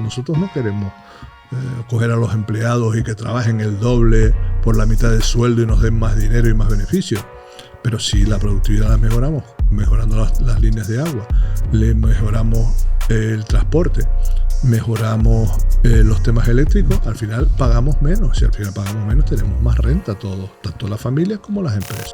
nosotros no queremos coger a los empleados y que trabajen el doble por la mitad del sueldo y nos den más dinero y más beneficios. Pero si la productividad la mejoramos, mejorando las líneas de agua, le mejoramos el transporte, mejoramos los temas eléctricos, al final pagamos menos. Si al final pagamos menos, tenemos más renta todos, tanto las familias como las empresas.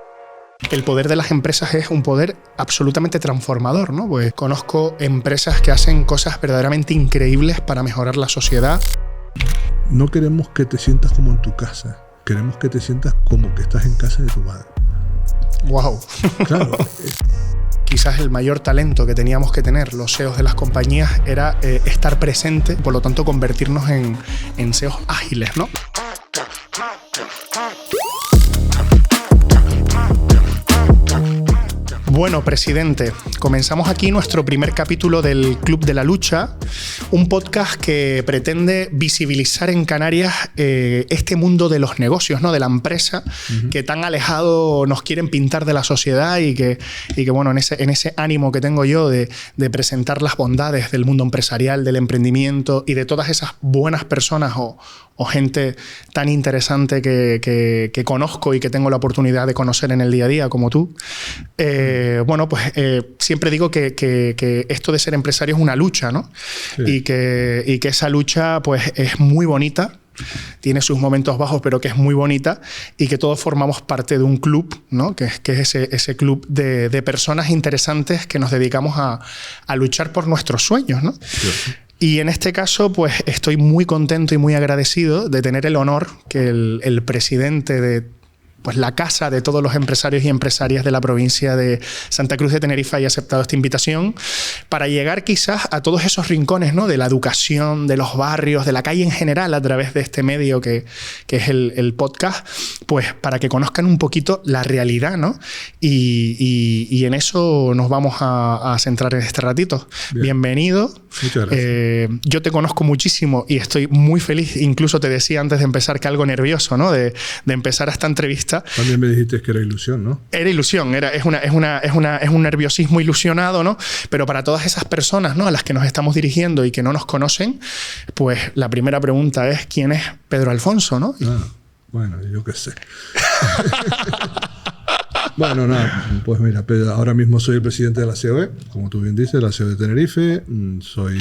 El poder de las empresas es un poder absolutamente transformador, ¿no? Pues conozco empresas que hacen cosas verdaderamente increíbles para mejorar la sociedad. No queremos que te sientas como en tu casa, queremos que te sientas como que estás en casa de tu madre. ¡Wow! Claro. Quizás el mayor talento que teníamos que tener los CEOs de las compañías era estar presente, por lo tanto convertirnos en CEOs ágiles, ¿no? Bueno, presidente, comenzamos aquí nuestro primer capítulo del Club de la Lucha, un podcast que pretende visibilizar en Canarias este mundo de los negocios, ¿no? De la empresa, que tan alejado nos quieren pintar de la sociedad y que bueno, en ese ánimo que tengo yo de presentar las bondades del mundo empresarial, del emprendimiento y de todas esas buenas personas o gente tan interesante que conozco y que tengo la oportunidad de conocer en el día a día, como tú. Bueno, pues siempre digo que esto de ser empresario es una lucha, ¿no? Sí. Y que esa lucha pues es muy bonita, tiene sus momentos bajos, pero que es muy bonita, y que todos formamos parte de un club, ¿no? Que es ese club de personas interesantes que nos dedicamos a luchar por nuestros sueños, ¿no? Sí. Y en este caso, pues estoy muy contento y muy agradecido de tener el honor que el presidente de pues la casa de todos los empresarios y empresarias de la provincia de Santa Cruz de Tenerife haya aceptado esta invitación para llegar quizás a todos esos rincones, ¿no? De la educación, de los barrios, de la calle en general, a través de este medio que es el podcast, pues para que conozcan un poquito la realidad, ¿no? Y en eso nos vamos a centrar en este ratito. Bien. Bienvenido. Muchas gracias. Yo te conozco muchísimo y estoy muy feliz. Incluso te decía antes de empezar que algo nervioso, ¿no? De empezar esta entrevista. También me dijiste que era ilusión, ¿no? Era ilusión, es un nerviosismo ilusionado, ¿no? Pero para todas esas personas, ¿no? A las que nos estamos dirigiendo y que no nos conocen, pues la primera pregunta es ¿quién es Pedro Alfonso, ¿no? Bueno, yo qué sé. Bueno, nada, pues mira, ahora mismo soy el presidente de la COE, como tú bien dices, la COE de Tenerife, soy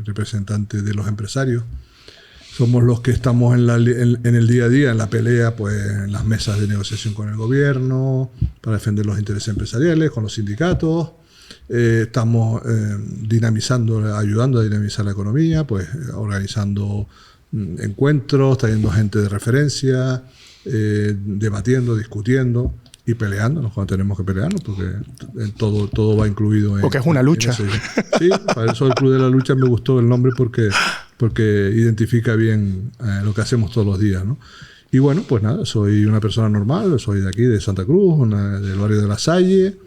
representante de los empresarios. Somos los que estamos en el día a día, en la pelea, pues en las mesas de negociación con el gobierno, para defender los intereses empresariales, con los sindicatos. Estamos ayudando a dinamizar la economía, pues organizando encuentros, trayendo gente de referencia, debatiendo, discutiendo y peleándonos cuando tenemos que pelearnos, porque todo va incluido en... Porque es una lucha. Sí, para eso el Club de la Lucha me gustó el nombre porque identifica bien lo que hacemos todos los días, ¿no? Y bueno, pues nada, soy una persona normal, soy de aquí, de Santa Cruz, del barrio de La Salle,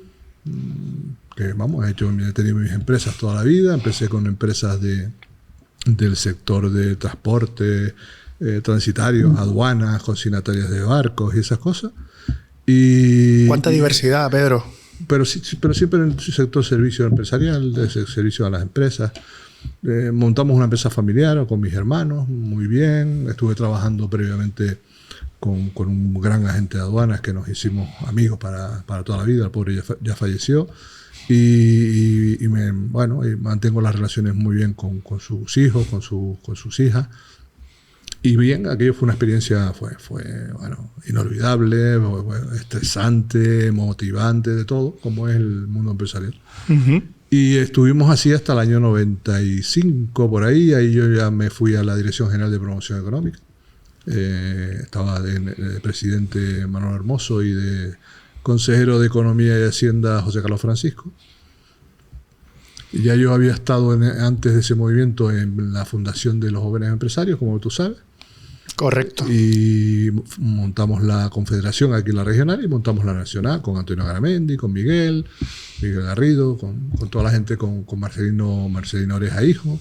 que vamos, he tenido mis empresas toda la vida. Empecé con empresas del sector de transporte, transitarios, aduanas, consignatarias de barcos y esas cosas. ¿Cuánta diversidad, Pedro? Pero siempre en el sector servicio empresarial, de servicio a las empresas. Montamos una empresa familiar con mis hermanos, muy bien. Estuve trabajando previamente con un gran agente de aduanas que nos hicimos amigos para toda la vida. El pobre ya falleció. Y mantengo las relaciones muy bien con sus hijos, con sus hijas. Y bien, aquello fue una experiencia inolvidable, estresante, motivante, de todo, como es el mundo empresarial. Uh-huh. Y estuvimos así hasta el año 95, por ahí. Ahí yo ya me fui a la Dirección General de Promoción Económica. Estaba de presidente Manuel Hermoso y de consejero de Economía y Hacienda José Carlos Francisco. Y ya yo había estado antes de ese movimiento en la Fundación de los Jóvenes Empresarios, como tú sabes. Correcto. Y montamos la confederación aquí en la regional y montamos la nacional con Antonio Garamendi, con Miguel Garrido, con toda la gente, con Marcelino Oreja hijo.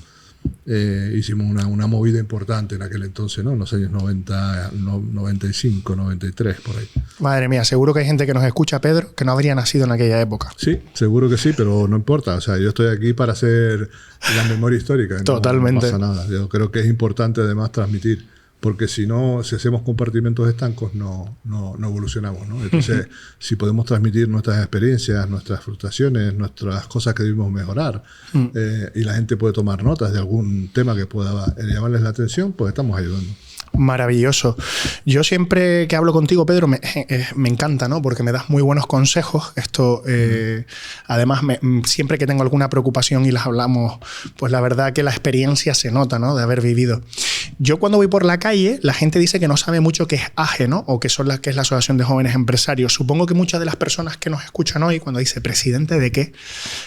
hicimos una movida importante en aquel entonces, ¿no? En los años 90, 95, 93, por ahí. Madre mía, seguro que hay gente que nos escucha, Pedro, que no habría nacido en aquella época. Sí, seguro que sí, pero no importa. O sea, yo estoy aquí para hacer la memoria histórica. Totalmente. No pasa nada. Yo creo que es importante además transmitir, porque si no, si hacemos compartimentos estancos, no evolucionamos, ¿no? Entonces, si podemos transmitir nuestras experiencias, nuestras frustraciones, nuestras cosas que debemos mejorar, y la gente puede tomar notas de algún tema que pueda llamarles la atención, pues estamos ayudando. Maravilloso. Yo siempre que hablo contigo, Pedro, me encanta, ¿no? Porque me das muy buenos consejos. Esto, además, siempre que tengo alguna preocupación y las hablamos, pues la verdad que la experiencia se nota, ¿no? De haber vivido. Yo cuando voy por la calle, la gente dice que no sabe mucho qué es AGE, ¿no? O qué es la Asociación de Jóvenes Empresarios. Supongo que muchas de las personas que nos escuchan hoy, cuando dice ¿presidente de qué?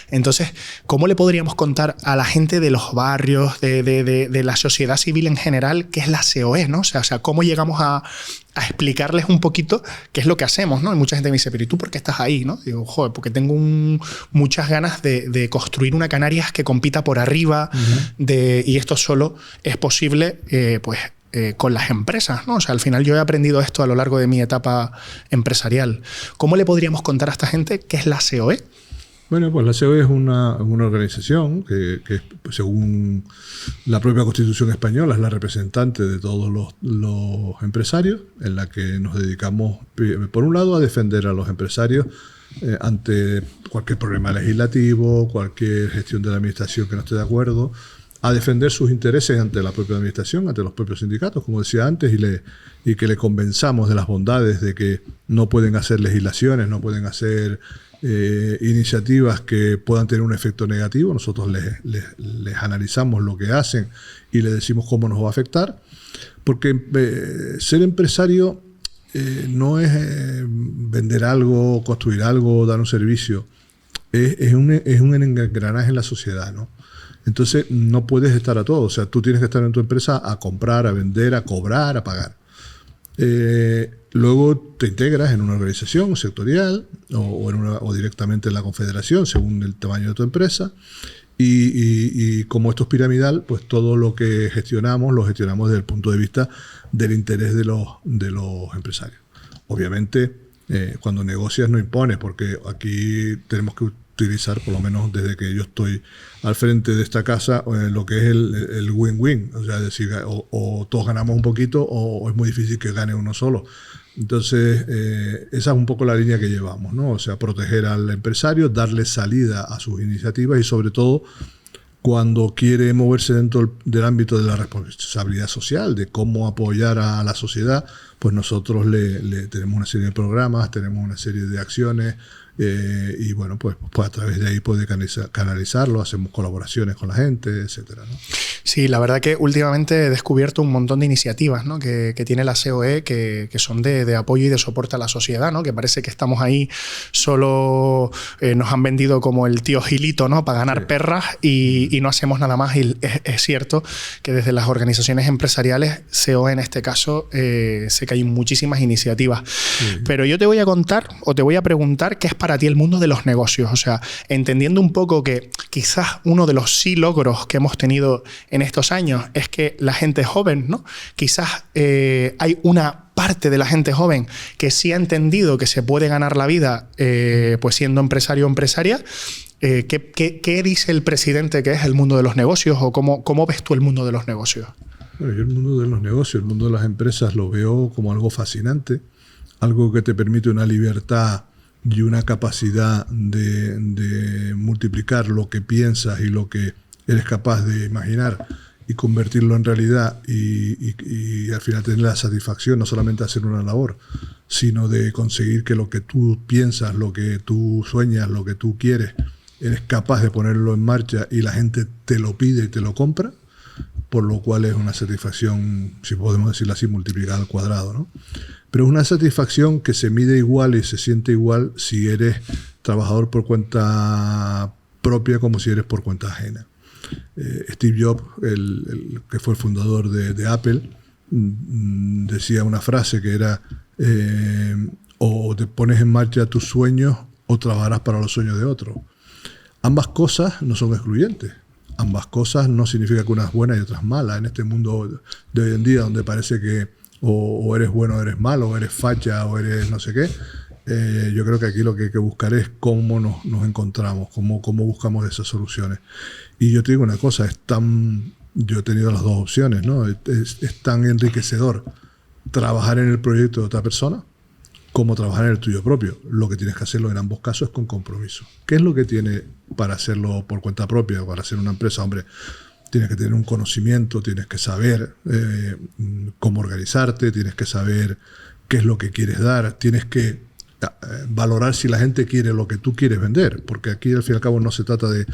Entonces, ¿cómo le podríamos contar a la gente de los barrios, de la sociedad civil en general, qué es la COE, ¿no? O sea, cómo llegamos a explicarles un poquito qué es lo que hacemos, ¿no? Y mucha gente me dice, pero ¿y tú por qué estás ahí, no? Digo, joder, porque tengo muchas ganas de construir una Canarias que compita por arriba, y esto solo es posible, con las empresas, ¿no? O sea, al final yo he aprendido esto a lo largo de mi etapa empresarial. ¿Cómo le podríamos contar a esta gente qué es la COE? Bueno, pues la COE es una organización que según la propia Constitución española es la representante de todos los empresarios, en la que nos dedicamos, por un lado, a defender a los empresarios ante cualquier problema legislativo, cualquier gestión de la administración que no esté de acuerdo, a defender sus intereses ante la propia administración, ante los propios sindicatos, como decía antes, y que le convenzamos de las bondades de que no pueden hacer legislaciones, no pueden hacer iniciativas que puedan tener un efecto negativo. Nosotros les analizamos lo que hacen y les decimos cómo nos va a afectar, porque ser empresario no es vender algo, construir algo, dar un servicio, es un engranaje en la sociedad, ¿no? Entonces no puedes estar a todo, o sea, tú tienes que estar en tu empresa a comprar, a vender, a cobrar, a pagar. Luego te integras en una organización sectorial o directamente en la confederación, según el tamaño de tu empresa. Y como esto es piramidal, pues todo lo que gestionamos, lo gestionamos desde el punto de vista del interés de los empresarios. Obviamente, cuando negocias no impones, porque aquí tenemos que utilizar, por lo menos desde que yo estoy al frente de esta casa, lo que es el win-win. O sea, es decir, o todos ganamos un poquito o es muy difícil que gane uno solo. Entonces, esa es un poco la línea que llevamos, ¿no? O sea, proteger al empresario, darle salida a sus iniciativas y sobre todo cuando quiere moverse dentro del ámbito de la responsabilidad social, de cómo apoyar a la sociedad, pues nosotros le tenemos una serie de programas, tenemos una serie de acciones, y bueno, pues a través de ahí puede canalizarlo, hacemos colaboraciones con la gente, etcétera, ¿no? Sí, la verdad que últimamente he descubierto un montón de iniciativas, ¿no? que tiene la COE que son de apoyo y de soporte a la sociedad, ¿no? Que parece que estamos ahí solo, nos han vendido como el tío Gilito, ¿no? Para ganar perras y no hacemos nada más. Y es cierto que desde las organizaciones empresariales, COE en este caso, sé que hay muchísimas iniciativas. Sí. Pero yo te voy a contar o te voy a preguntar qué es para ti el mundo de los negocios. O sea, entendiendo un poco que quizás uno de los logros que hemos tenido en estos años es que la gente joven, ¿no? Quizás hay una parte de la gente joven que sí ha entendido que se puede ganar la vida pues siendo empresario o empresaria. ¿Qué dice el presidente que es el mundo de los negocios o cómo ves tú el mundo de los negocios? Bueno, yo el mundo de los negocios, el mundo de las empresas lo veo como algo fascinante, algo que te permite una libertad y una capacidad de multiplicar lo que piensas y lo que eres capaz de imaginar y convertirlo en realidad y al final tener la satisfacción no solamente de hacer una labor, sino de conseguir que lo que tú piensas, lo que tú sueñas, lo que tú quieres, eres capaz de ponerlo en marcha y la gente te lo pide y te lo compra, por lo cual es una satisfacción, si podemos decirlo así, multiplicada al cuadrado, ¿no? Pero es una satisfacción que se mide igual y se siente igual si eres trabajador por cuenta propia como si eres por cuenta ajena. Steve Jobs, el que fue el fundador de Apple, decía una frase que era o te pones en marcha tus sueños o trabajarás para los sueños de otros. Ambas cosas no son excluyentes. ambas cosas no significa que una es buena y otra es mala. En este mundo de hoy en día, donde parece que o eres bueno o eres malo, o eres facha o eres no sé qué, yo creo que aquí lo que hay que buscar es cómo nos encontramos, cómo buscamos esas soluciones. Y yo te digo una cosa, yo he tenido las dos opciones, ¿no? Es tan enriquecedor trabajar en el proyecto de otra persona como trabajar en el tuyo propio. Lo que tienes que hacerlo en ambos casos es con compromiso. ¿Qué es lo que tiene para hacerlo por cuenta propia, para hacer una empresa? Hombre, tienes que tener un conocimiento, tienes que saber cómo organizarte, tienes que saber qué es lo que quieres dar, tienes que valorar si la gente quiere lo que tú quieres vender, porque aquí al fin y al cabo no se trata de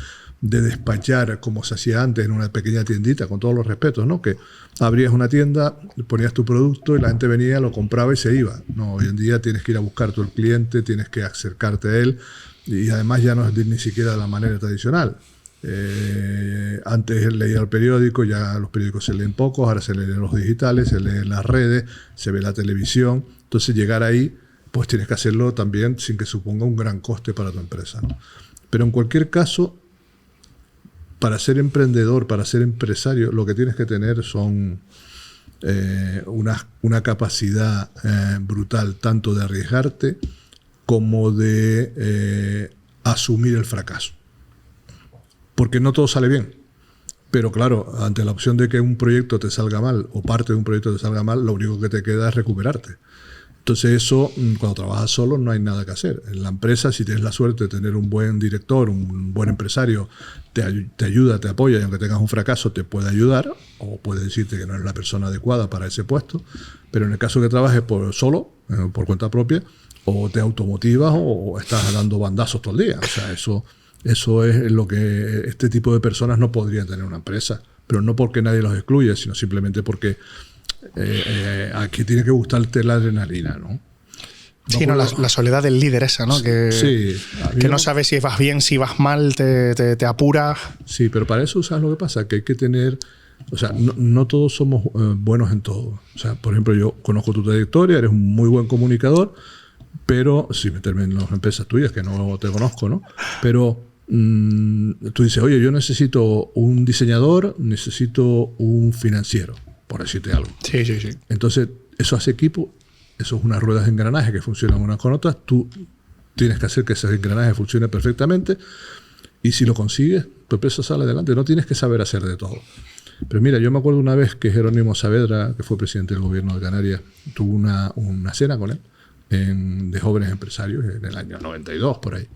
despachar como se hacía antes en una pequeña tiendita, con todos los respetos, ¿no? Que abrías una tienda, ponías tu producto y la gente venía, lo compraba y se iba. No, hoy en día tienes que ir a buscar tú el cliente, tienes que acercarte a él, y además ya no es ni siquiera de la manera tradicional. Antes leía el periódico, ya los periódicos se leen pocos, ahora se leen los digitales, se leen las redes, se ve la televisión. Entonces llegar ahí, pues tienes que hacerlo también sin que suponga un gran coste para tu empresa, ¿no? Pero en cualquier caso, para ser emprendedor, para ser empresario, lo que tienes que tener son una capacidad brutal, tanto de arriesgarte como de asumir el fracaso. Porque no todo sale bien. Pero claro, ante la opción de que un proyecto te salga mal o parte de un proyecto te salga mal, lo único que te queda es recuperarte. Entonces eso, cuando trabajas solo, no hay nada que hacer. En la empresa, si tienes la suerte de tener un buen director, un buen empresario, te ayuda, te apoya, y aunque tengas un fracaso, te puede ayudar, o puede decirte que no eres la persona adecuada para ese puesto. Pero en el caso que trabajes solo, por cuenta propia, o te automotivas o estás dando bandazos todo el día. O sea, eso es lo que este tipo de personas no podrían tener una empresa. Pero no porque nadie los excluya, sino simplemente porque aquí tiene que gustarte la adrenalina, ¿no? Sí, no, la soledad del líder esa, ¿no? Que no sabes si vas bien, si vas mal, te apuras. Sí, pero para eso, ¿sabes lo que pasa? Que hay que tener... O sea, no todos somos buenos en todo. O sea, por ejemplo, yo conozco tu trayectoria, eres un muy buen comunicador, pero, sin meterme en las empresas tuyas, que no te conozco, ¿no? Pero tú dices, oye, yo necesito un diseñador, necesito un financiero, por decirte algo. Sí. Entonces, eso hace equipo, eso es unas ruedas de engranaje que funcionan unas con otras. Tú tienes que hacer que ese engranaje funcione perfectamente, y si lo consigues, tu empresa sale adelante. No tienes que saber hacer de todo. Pero mira, yo me acuerdo una vez que Jerónimo Saavedra, que fue presidente del gobierno de Canarias, tuvo una cena con él de jóvenes empresarios en el año 92, por ahí.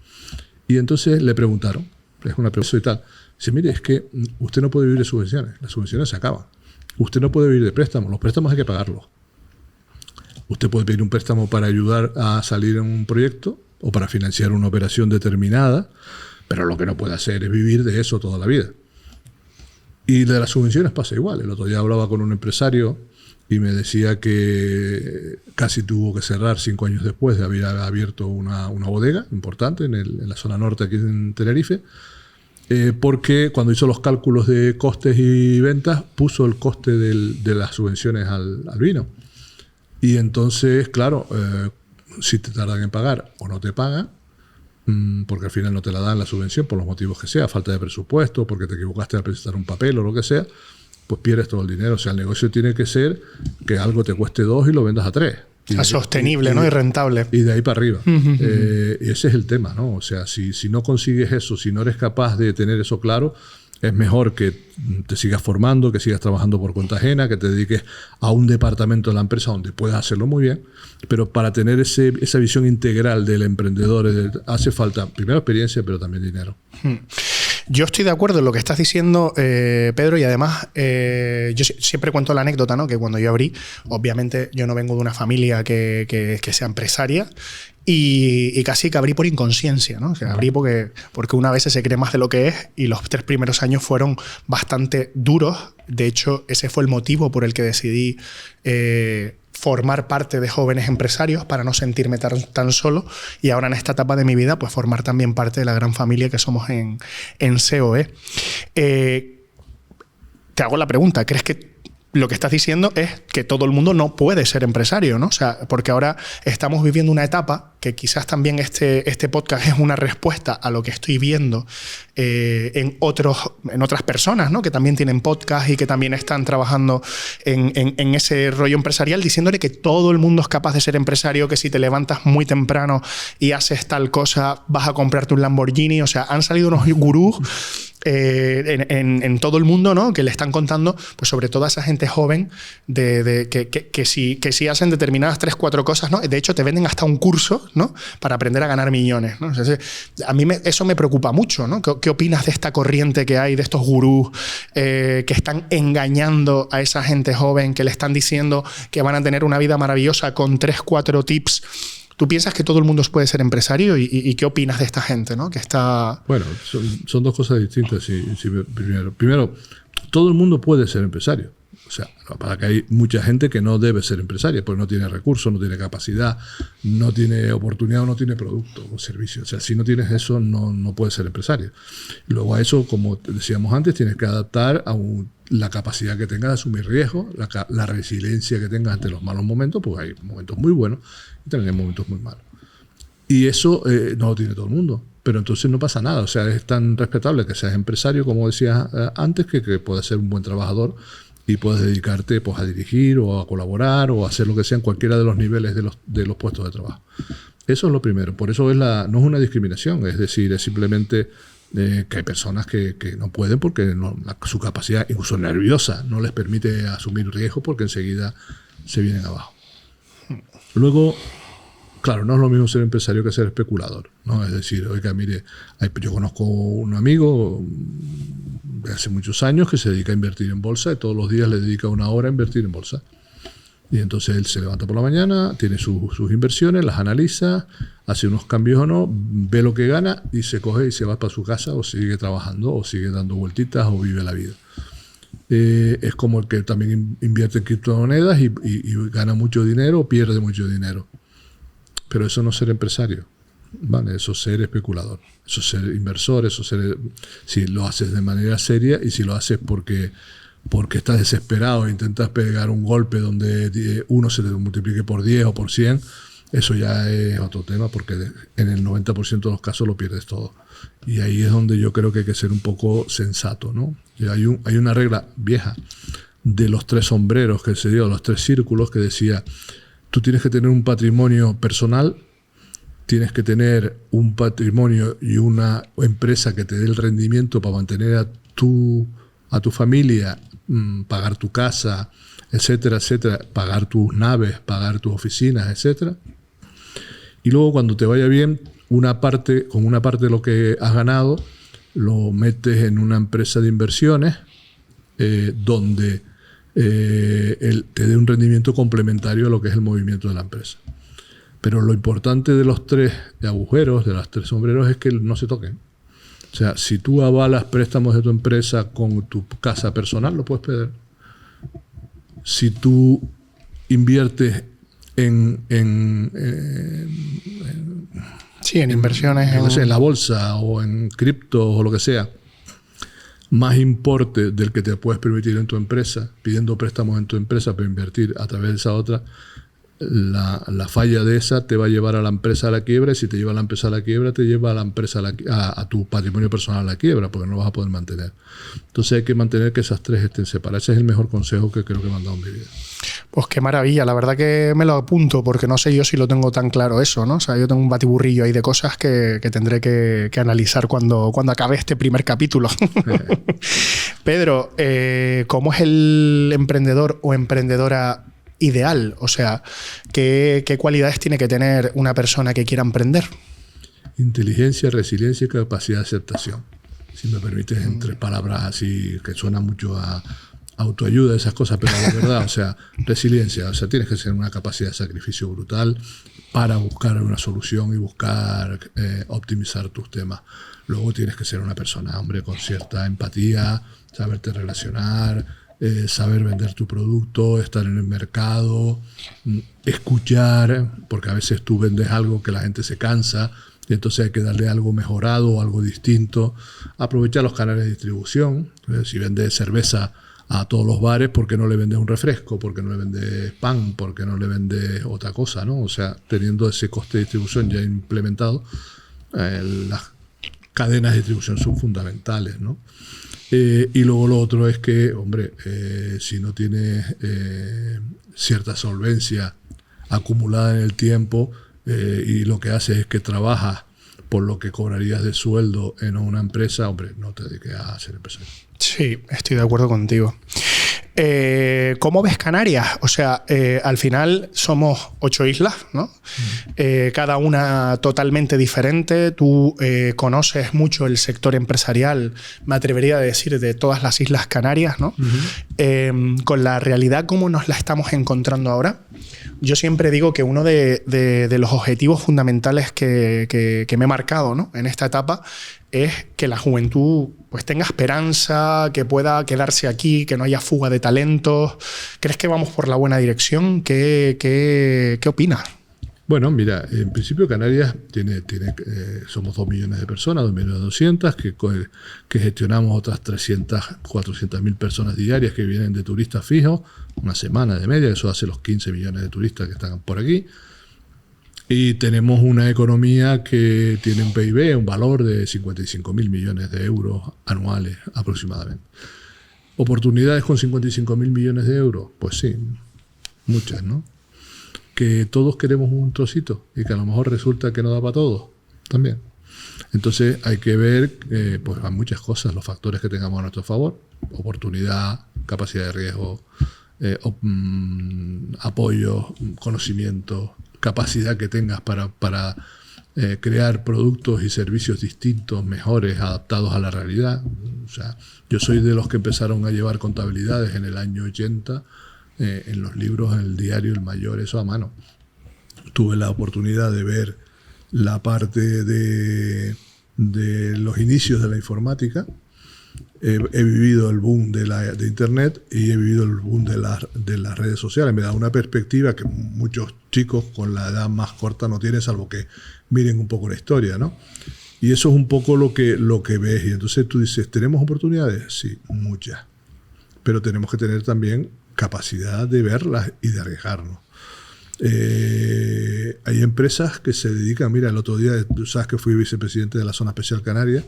Y entonces le preguntaron, es una pregunta y tal, dice, mire, es que usted no puede vivir de subvenciones, las subvenciones se acaban. Usted no puede vivir de préstamos, los préstamos hay que pagarlos. Usted puede pedir un préstamo para ayudar a salir en un proyecto o para financiar una operación determinada, pero lo que no puede hacer es vivir de eso toda la vida. Y de las subvenciones pasa igual. El otro día hablaba con un empresario y me decía que casi tuvo que cerrar 5 años después de haber abierto una bodega importante en la zona norte aquí en Tenerife, porque cuando hizo los cálculos de costes y ventas puso el coste de las subvenciones al vino. Y entonces, claro, si te tardan en pagar o no te pagan, porque al final no te la dan la subvención por los motivos que sea, falta de presupuesto, porque te equivocaste al presentar un papel o lo que sea, pues pierdes todo el dinero. O sea, el negocio tiene que ser que algo te cueste 2 y lo vendas a 3. Sostenible, ¿no? Y rentable. Y de ahí para arriba. Y ese es el tema, ¿no? O sea, si no consigues eso, si no eres capaz de tener eso claro, es mejor que te sigas formando, que sigas trabajando por cuenta ajena, que te dediques a un departamento de la empresa donde puedas hacerlo muy bien. Pero para tener esa visión integral del emprendedor hace falta, primero, experiencia, pero también dinero. Yo estoy de acuerdo en lo que estás diciendo, Pedro, y además yo siempre cuento la anécdota, ¿no? Que cuando yo abrí, obviamente yo no vengo de una familia que sea empresaria, y casi que abrí por inconsciencia, ¿no? O sea, abrí porque una vez se cree más de lo que es, y los 3 primeros años fueron bastante duros. De hecho, ese fue el motivo por el que decidí formar parte de jóvenes empresarios para no sentirme tan solo, y ahora en esta etapa de mi vida pues formar también parte de la gran familia que somos en COE. Te hago la pregunta, ¿crees que lo que estás diciendo es que todo el mundo no puede ser empresario, ¿no? O sea, porque ahora estamos viviendo una etapa que quizás también este podcast es una respuesta a lo que estoy viendo en otras personas, ¿no? Que también tienen podcast y que también están trabajando en ese rollo empresarial, diciéndole que todo el mundo es capaz de ser empresario, que si te levantas muy temprano y haces tal cosa, vas a comprarte un Lamborghini. O sea, han salido unos gurús en todo el mundo, ¿no? Que le están contando, pues sobre todo a esa gente joven, que si hacen determinadas 3-4 cosas, ¿no? De hecho, te venden hasta un curso, ¿no? Para aprender a ganar millones, ¿no? O sea, a mí eso me preocupa mucho, ¿no? ¿Qué opinas de esta corriente que hay, de estos gurús que están engañando a esa gente joven, que le están diciendo que van a tener una vida maravillosa con 3-4 tips? ¿Tú piensas que todo el mundo puede ser empresario? ¿Y qué opinas de esta gente, ¿no? Que está... Bueno, son dos cosas distintas. Primero, todo el mundo puede ser empresario. O sea, para que hay mucha gente que no debe ser empresaria, porque no tiene recursos, no tiene capacidad, no tiene oportunidad o no tiene producto o servicio. O sea, si no tienes eso, no puedes ser empresario. Y luego a eso, como decíamos antes, tienes que adaptar a la capacidad que tengas de asumir riesgos, la resiliencia que tengas ante los malos momentos, porque hay momentos muy buenos y también hay momentos muy malos. Y eso no lo tiene todo el mundo. Pero entonces no pasa nada. O sea, es tan respetable que seas empresario, como decías antes, que puedas ser un buen trabajador y puedes dedicarte pues, a dirigir o a colaborar o a hacer lo que sea en cualquiera de los niveles de los puestos de trabajo. Eso es lo primero. Por eso no es una discriminación. Es decir, es simplemente que hay personas que no pueden porque su capacidad, incluso nerviosa, no les permite asumir riesgos porque enseguida se vienen abajo. Luego, claro, no es lo mismo ser empresario que ser especulador, ¿no? Es decir, oiga, mire, yo conozco un amigo de hace muchos años que se dedica a invertir en bolsa y todos los días le dedica 1 hora a invertir en bolsa. Y entonces él se levanta por la mañana, tiene sus inversiones, las analiza, hace unos cambios o no, ve lo que gana y se coge y se va para su casa o sigue trabajando o sigue dando vueltitas o vive la vida. Es como el que también invierte en criptomonedas y gana mucho dinero o pierde mucho dinero. Pero eso no es ser empresario, ¿vale? Eso es ser especulador, eso es ser inversor, eso es ser, si lo haces de manera seria y si lo haces porque estás desesperado e intentas pegar un golpe donde uno se te multiplique por 10 o por 100, eso ya es otro tema porque en el 90% de los casos lo pierdes todo. Y ahí es donde yo creo que hay que ser un poco sensato, ¿no? Y hay una regla vieja de los 3 sombreros que se dio, los 3 círculos, que decía: tú tienes que tener un patrimonio personal, tienes que tener un patrimonio y una empresa que te dé el rendimiento para mantener a tu familia, pagar tu casa, etcétera, etcétera, pagar tus naves, pagar tus oficinas, etcétera. Y luego, cuando te vaya bien, con una parte de lo que has ganado lo metes en una empresa de inversiones donde te dé un rendimiento complementario a lo que es el movimiento de la empresa. Pero lo importante de los 3 agujeros, de los 3 sombreros, es que no se toquen. O sea, si tú avalas préstamos de tu empresa con tu casa personal, lo puedes pedir. Si tú inviertes en inversiones en la bolsa o en cripto o lo que sea, más importe del que te puedes permitir en tu empresa, pidiendo préstamos en tu empresa para invertir a través de esa otra, la falla de esa te va a llevar a la empresa a la quiebra, y si te lleva a la empresa a la quiebra, te lleva a la empresa a tu patrimonio personal a la quiebra, porque no lo vas a poder mantener. Entonces hay que mantener que esas 3 estén separadas. Ese es el mejor consejo que creo que me han dado en mi vida. Pues qué maravilla, la verdad que me lo apunto, porque no sé yo si lo tengo tan claro eso, ¿no? O sea, yo tengo un batiburrillo ahí de cosas que tendré que analizar cuando acabe este primer capítulo. Pedro, ¿cómo es el emprendedor o emprendedora ideal? O sea, ¿qué cualidades tiene que tener una persona que quiera emprender? Inteligencia, resiliencia y capacidad de aceptación. Si me permites, en 3 palabras así, que suena mucho a autoayuda, esas cosas, pero la verdad, o sea, resiliencia, o sea, tienes que tener una capacidad de sacrificio brutal para buscar una solución y buscar optimizar tus temas. Luego tienes que ser una persona, hombre, con cierta empatía, saberte relacionar, saber vender tu producto, estar en el mercado, escuchar, porque a veces tú vendes algo que la gente se cansa y entonces hay que darle algo mejorado o algo distinto. Aprovechar los canales de distribución. Si vendes cerveza a todos los bares, ¿por qué no le vendes un refresco? ¿Por qué no le vendes pan? ¿Por qué no le vendes otra cosa, ¿no? O sea, teniendo ese coste de distribución ya implementado, las cadenas de distribución son fundamentales, ¿no? Y luego lo otro es que, hombre, si no tienes cierta solvencia acumulada en el tiempo y lo que haces es que trabajas por lo que cobrarías de sueldo en una empresa, hombre, no te dediques a ser empresario. Sí, estoy de acuerdo contigo. ¿Cómo ves Canarias? O sea, al final somos 8 islas, ¿no? Cada una totalmente diferente. Tú conoces mucho el sector empresarial, me atrevería a decir, de todas las Islas Canarias, ¿no? Con la realidad como nos la estamos encontrando ahora, yo siempre digo que uno de los objetivos fundamentales que me he marcado, ¿no?, en esta etapa es que la juventud pues tenga esperanza, que pueda quedarse aquí, que no haya fuga de talentos. ¿Crees que vamos por la buena dirección? ¿Qué opinas? Bueno, mira, en principio Canarias somos 2 millones de personas, 2.200.000, que gestionamos otras 300, 400.000 personas diarias que vienen de turistas fijos, una semana de media, eso hace los 15 millones de turistas que están por aquí. Y tenemos una economía que tiene un PIB, un valor de 55.000 millones de euros anuales aproximadamente. ¿Oportunidades con 55.000 millones de euros? Pues sí, muchas, ¿no? Que todos queremos un trocito y que a lo mejor resulta que no da para todos también. Entonces hay que ver pues hay muchas cosas, los factores que tengamos a nuestro favor: oportunidad, capacidad de riesgo, apoyo, conocimiento, capacidad que tengas para crear productos y servicios distintos, mejores, adaptados a la realidad. O sea, yo soy de los que empezaron a llevar contabilidades en el año 80, en los libros, en el diario El Mayor, eso a mano. Tuve la oportunidad de ver la parte de los inicios de la informática. He vivido el boom de Internet y he vivido el boom de las redes sociales. Me da una perspectiva que muchos chicos con la edad más corta no tienen, salvo que miren un poco la historia, ¿no? Y eso es un poco lo que ves. Y entonces tú dices, ¿tenemos oportunidades? Sí, muchas. Pero tenemos que tener también capacidad de verlas y de arriesgarnos. Hay empresas que se dedican, mira, el otro día, tú sabes que fui vicepresidente de la Zona Especial Canaria,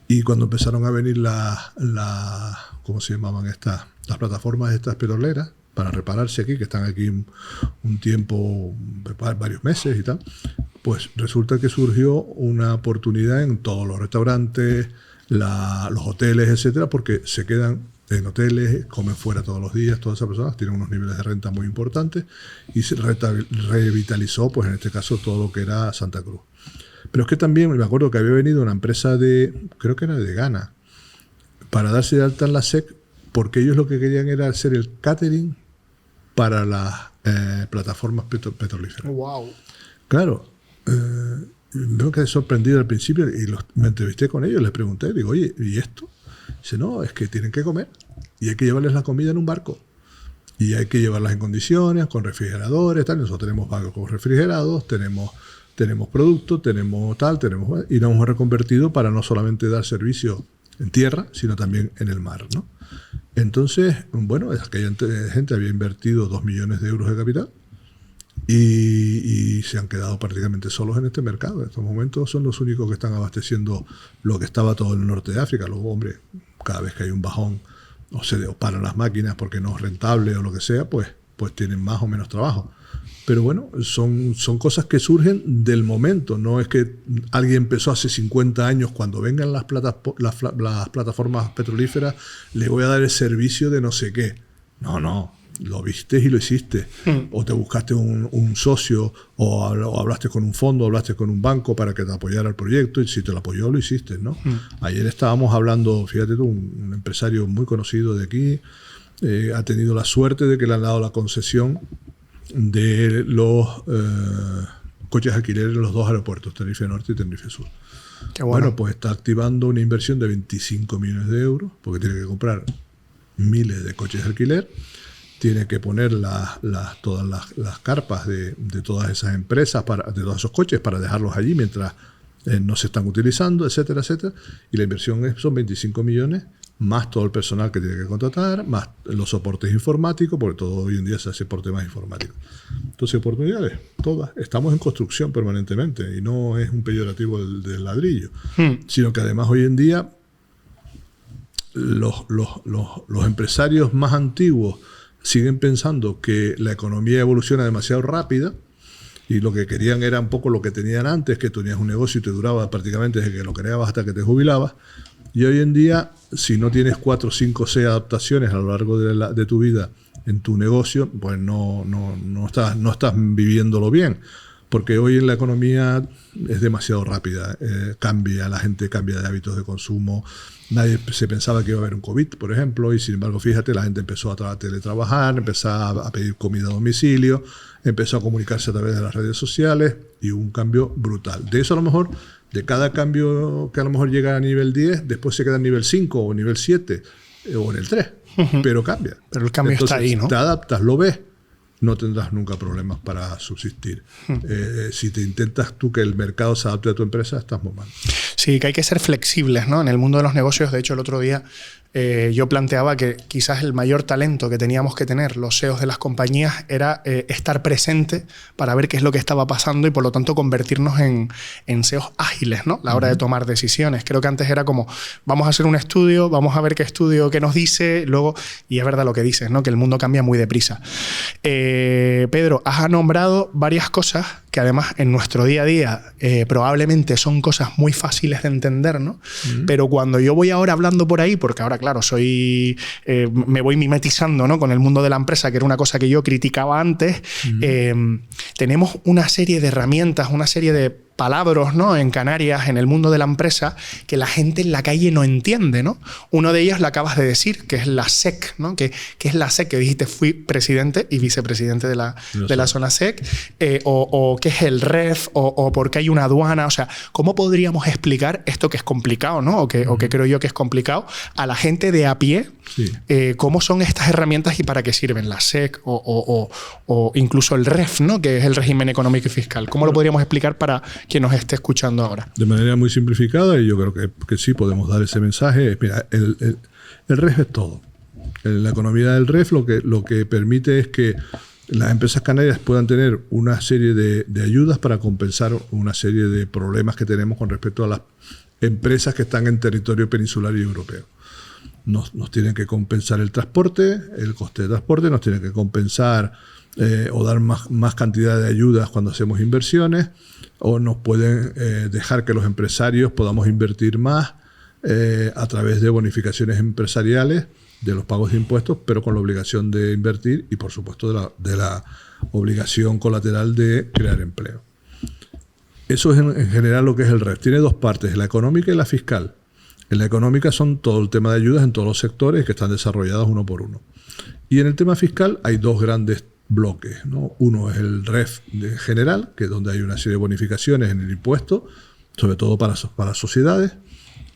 y cuando empezaron a venir ¿cómo se llamaban estas? Las plataformas estas petroleras para repararse aquí, que están aquí un tiempo, varios meses y tal, pues resulta que surgió una oportunidad en todos los restaurantes, los hoteles, etcétera, porque se quedan en hoteles, comen fuera todos los días, todas esas personas tienen unos niveles de renta muy importantes, y se revitalizó, pues en este caso, todo lo que era Santa Cruz. Pero es que también me acuerdo que había venido una empresa creo que era de Ghana, para darse de alta en la SEC, porque ellos lo que querían era hacer el catering para las plataformas petrolíferas. Wow. Claro, me quedé sorprendido al principio y me entrevisté con ellos, les pregunté, digo, oye, ¿y esto? Dice, no, es que tienen que comer y hay que llevarles la comida en un barco. Y hay que llevarlas en condiciones, con refrigeradores, tal. Nosotros tenemos barcos refrigerados, tenemos productos, y nos hemos reconvertido para no solamente dar servicio en tierra, sino también en el mar, ¿no? Entonces, bueno, aquella gente había invertido 2 millones de euros de capital y se han quedado prácticamente solos en este mercado. En estos momentos son los únicos que están abasteciendo lo que estaba todo en el norte de África. Luego, hombre, cada vez que hay un bajón o paran las máquinas porque no es rentable o lo que sea, pues tienen más o menos trabajo. Pero bueno, son cosas que surgen del momento. No es que alguien empezó hace 50 años, cuando vengan las plataformas petrolíferas, le voy a dar el servicio de no sé qué. No, lo viste y lo hiciste. O te buscaste un socio, o hablaste con un fondo, hablaste con un banco para que te apoyara el proyecto, y si te lo apoyó, lo hiciste, ¿no? Ayer estábamos hablando, fíjate tú, un empresario muy conocido de aquí, ha tenido la suerte de que le han dado la concesión de los coches alquiler en los 2 aeropuertos, Tenerife Norte y Tenerife Sur. Qué bueno. Pues está activando una inversión de 25 millones de euros, porque tiene que comprar miles de coches de alquiler, tiene que poner todas las carpas de todas esas empresas, de todos esos coches, para dejarlos allí mientras no se están utilizando, etcétera, etcétera. Y la inversión son 25 millones más todo el personal que tiene que contratar, más los soportes informáticos, porque todo hoy en día se hace por temas informáticos. Entonces, oportunidades, todas. Estamos en construcción permanentemente y no es un peyorativo del ladrillo, sino que además hoy en día los empresarios más antiguos siguen pensando que la economía evoluciona demasiado rápida y lo que querían era un poco lo que tenían antes, que tenías un negocio y te duraba prácticamente desde que lo creabas hasta que te jubilabas. Y hoy en día, si no tienes 4, 5, 6 adaptaciones a lo largo de tu vida en tu negocio, pues no estás viviéndolo bien. Porque hoy en la economía es demasiado rápida, la gente cambia de hábitos de consumo. Nadie se pensaba que iba a haber un COVID, por ejemplo, y sin embargo, fíjate, la gente empezó a teletrabajar, empezó a pedir comida a domicilio, empezó a comunicarse a través de las redes sociales y hubo un cambio brutal. De eso a lo mejor, de cada cambio que a lo mejor llega a nivel 10, después se queda en nivel 5 o nivel 7 o en el 3, pero cambia. Pero el cambio entonces, está ahí, ¿no? Te adaptas, lo ves, no tendrás nunca problemas para subsistir. Si te intentas tú que el mercado se adapte a tu empresa, estás muy mal. Sí, que hay que ser flexibles, ¿no? En el mundo de los negocios, de hecho, el otro día yo planteaba que quizás el mayor talento que teníamos que tener los CEOs de las compañías era estar presente para ver qué es lo que estaba pasando y por lo tanto convertirnos en CEOs ágiles, ¿no? A la hora de tomar decisiones. Creo que antes era como, vamos a hacer un estudio, vamos a ver qué estudio, qué nos dice, luego, y es verdad lo que dices, ¿no? Que el mundo cambia muy deprisa. Pedro, has nombrado varias cosas que además en nuestro día a día probablemente son cosas muy fáciles de entender, ¿no? Pero cuando yo voy ahora hablando por ahí, porque ahora claro, me voy mimetizando, ¿no? Con el mundo de la empresa, que era una cosa que yo criticaba antes, tenemos una serie de herramientas, una serie de palabras, ¿no? En Canarias, en el mundo de la empresa, que la gente en la calle no entiende, ¿no? Uno de ellos lo acabas de decir, que es la SEC, ¿no? Que es la SEC, que dijiste, fui presidente y vicepresidente de la zona SEC, o qué es el REF, o por qué hay una aduana. O sea, ¿cómo podríamos explicar esto que es complicado, ¿no? O que creo yo que es complicado, a la gente de a pie? Sí. ¿Cómo son estas herramientas y para qué sirven la SEC o incluso el REF, ¿no? Que es el régimen económico y fiscal? ¿Cómo lo podríamos explicar para quien nos esté escuchando ahora? De manera muy simplificada, y yo creo que sí podemos dar ese mensaje. Mira, el REF es todo. La economía del REF lo que permite es que las empresas canarias puedan tener una serie de ayudas para compensar una serie de problemas que tenemos con respecto a las empresas que están en territorio peninsular y europeo. Nos tienen que compensar el transporte, el coste de transporte, nos tienen que compensar o dar más cantidad de ayudas cuando hacemos inversiones, o nos pueden dejar que los empresarios podamos invertir más a través de bonificaciones empresariales de los pagos de impuestos, pero con la obligación de invertir y, por supuesto, de la obligación colateral de crear empleo. Eso es en general lo que es el REF. Tiene dos partes, la económica y la fiscal. En la económica son todo el tema de ayudas en todos los sectores que están desarrollados uno por uno. Y en el tema fiscal hay dos grandes bloques, ¿no? Uno es el REF general, que es donde hay una serie de bonificaciones en el impuesto, sobre todo para sociedades,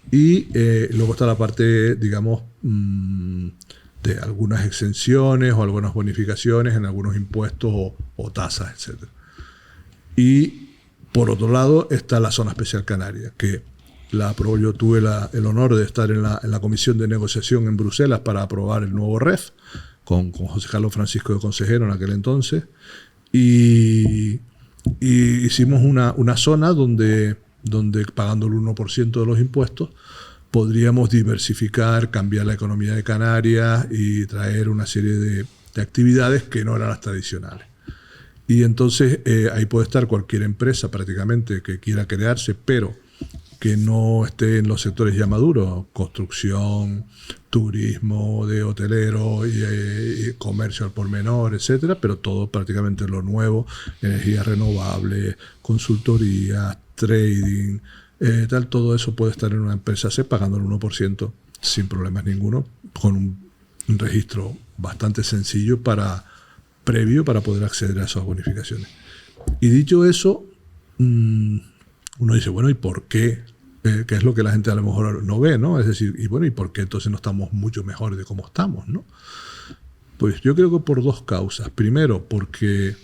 y luego está la parte, digamos, de algunas exenciones o algunas bonificaciones en algunos impuestos o tasas, etc. Y por otro lado está la zona especial canaria, que yo tuve el honor de estar en la comisión de negociación en Bruselas para aprobar el nuevo REF, con José Carlos Francisco de consejero en aquel entonces, y hicimos una zona donde pagando el 1% de los impuestos podríamos diversificar, cambiar la economía de Canarias y traer una serie de actividades que no eran las tradicionales. Y entonces ahí puede estar cualquier empresa prácticamente que quiera crearse, pero que no esté en los sectores ya maduros, construcción, turismo, de hotelero y comercio al por menor, etcétera, pero todo prácticamente lo nuevo, energías renovables, consultoría, trading, todo eso puede estar en una empresa C pagando el 1% sin problemas ninguno, con un registro bastante sencillo previo para poder acceder a esas bonificaciones. Y dicho eso, uno dice, bueno, ¿y por qué? Que es lo que la gente a lo mejor no ve, ¿no? Es decir, ¿y por qué entonces no estamos mucho mejor de cómo estamos, ¿no? Pues yo creo que por dos causas. Primero, porque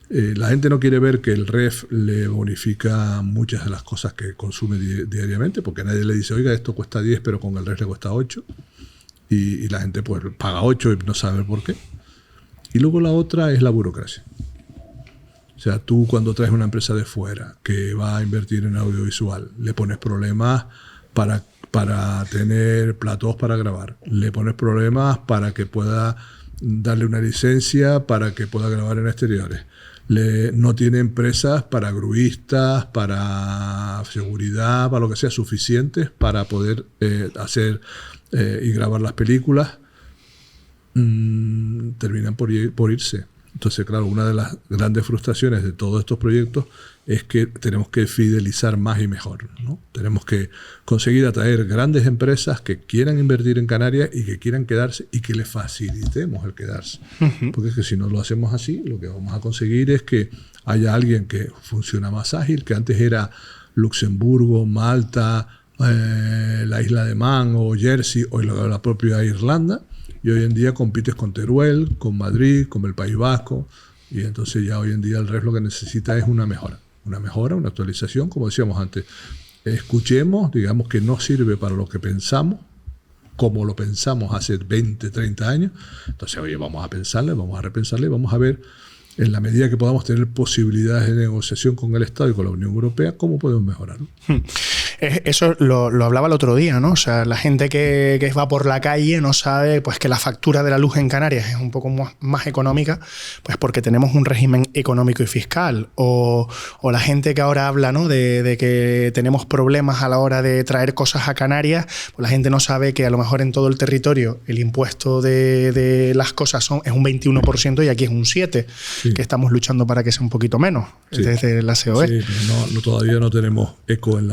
La gente no quiere ver que el REF le bonifica muchas de las cosas que consume diariamente, porque nadie le dice, oiga, esto cuesta 10, pero con el REF le cuesta 8. Y la gente pues paga 8 y no sabe por qué. Y luego la otra es la burocracia. O sea, tú cuando traes una empresa de fuera que va a invertir en audiovisual, le pones problemas para tener platós para grabar, le pones problemas para que pueda darle una licencia para que pueda grabar en exteriores. No tiene empresas para gruistas, para seguridad, para lo que sea, suficientes para poder hacer y grabar las películas. Terminan por irse. Entonces, claro, una de las grandes frustraciones de todos estos proyectos es que tenemos que fidelizar más y mejor, ¿no? Tenemos que conseguir atraer grandes empresas que quieran invertir en Canarias y que quieran quedarse y que les facilitemos el quedarse. Porque es que si no lo hacemos así, lo que vamos a conseguir es que haya alguien que funciona más ágil, que antes era Luxemburgo, Malta, la isla de Man o Jersey o la propia Irlanda. Y hoy en día compites con Teruel, con Madrid, con el País Vasco. Y entonces ya hoy en día el REF lo que necesita es una mejora, una actualización, como decíamos antes. Escuchemos, digamos que no sirve para lo que pensamos, como lo pensamos hace 20, 30 años. Entonces, oye, vamos a pensarle, vamos a repensarle, vamos a ver, en la medida que podamos tener posibilidades de negociación con el Estado y con la Unión Europea, cómo podemos mejorarlo. Eso lo hablaba el otro día, ¿no? O sea, la gente que va por la calle no sabe pues que la factura de la luz en Canarias es un poco más económica, pues porque tenemos un régimen económico y fiscal. O la gente que ahora habla, ¿no? de que tenemos problemas a la hora de traer cosas a Canarias, pues la gente no sabe que a lo mejor en todo el territorio el impuesto de las cosas es un 21% y aquí es un 7%, sí. Que estamos luchando para que sea un poquito menos, sí. Desde la COE. Sí, todavía no tenemos eco en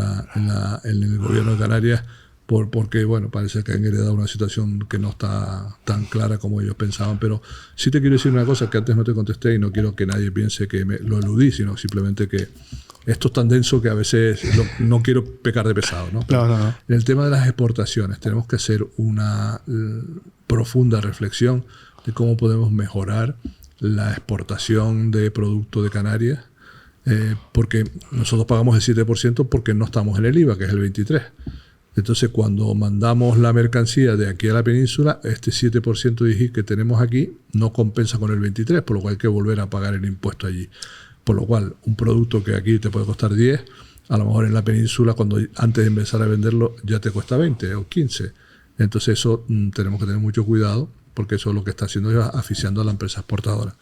el gobierno de Canarias porque bueno, parece que han heredado una situación que no está tan clara como ellos pensaban. Pero sí te quiero decir una cosa que antes no te contesté y no quiero que nadie piense que lo eludí, sino simplemente que esto es tan denso que a veces no quiero pecar de pesado, ¿no? No. En el tema de las exportaciones tenemos que hacer una profunda reflexión de cómo podemos mejorar la exportación de productos de Canarias. Porque nosotros pagamos el 7% porque no estamos en el IVA, que es el 23%. Entonces, cuando mandamos la mercancía de aquí a la península, este 7% de IGI que tenemos aquí no compensa con el 23%, por lo cual hay que volver a pagar el impuesto allí. Por lo cual, un producto que aquí te puede costar 10, a lo mejor en la península, antes de empezar a venderlo, ya te cuesta 20 o 15. Entonces, eso tenemos que tener mucho cuidado, porque eso lo que está haciendo es asfixiando a la empresa exportadora.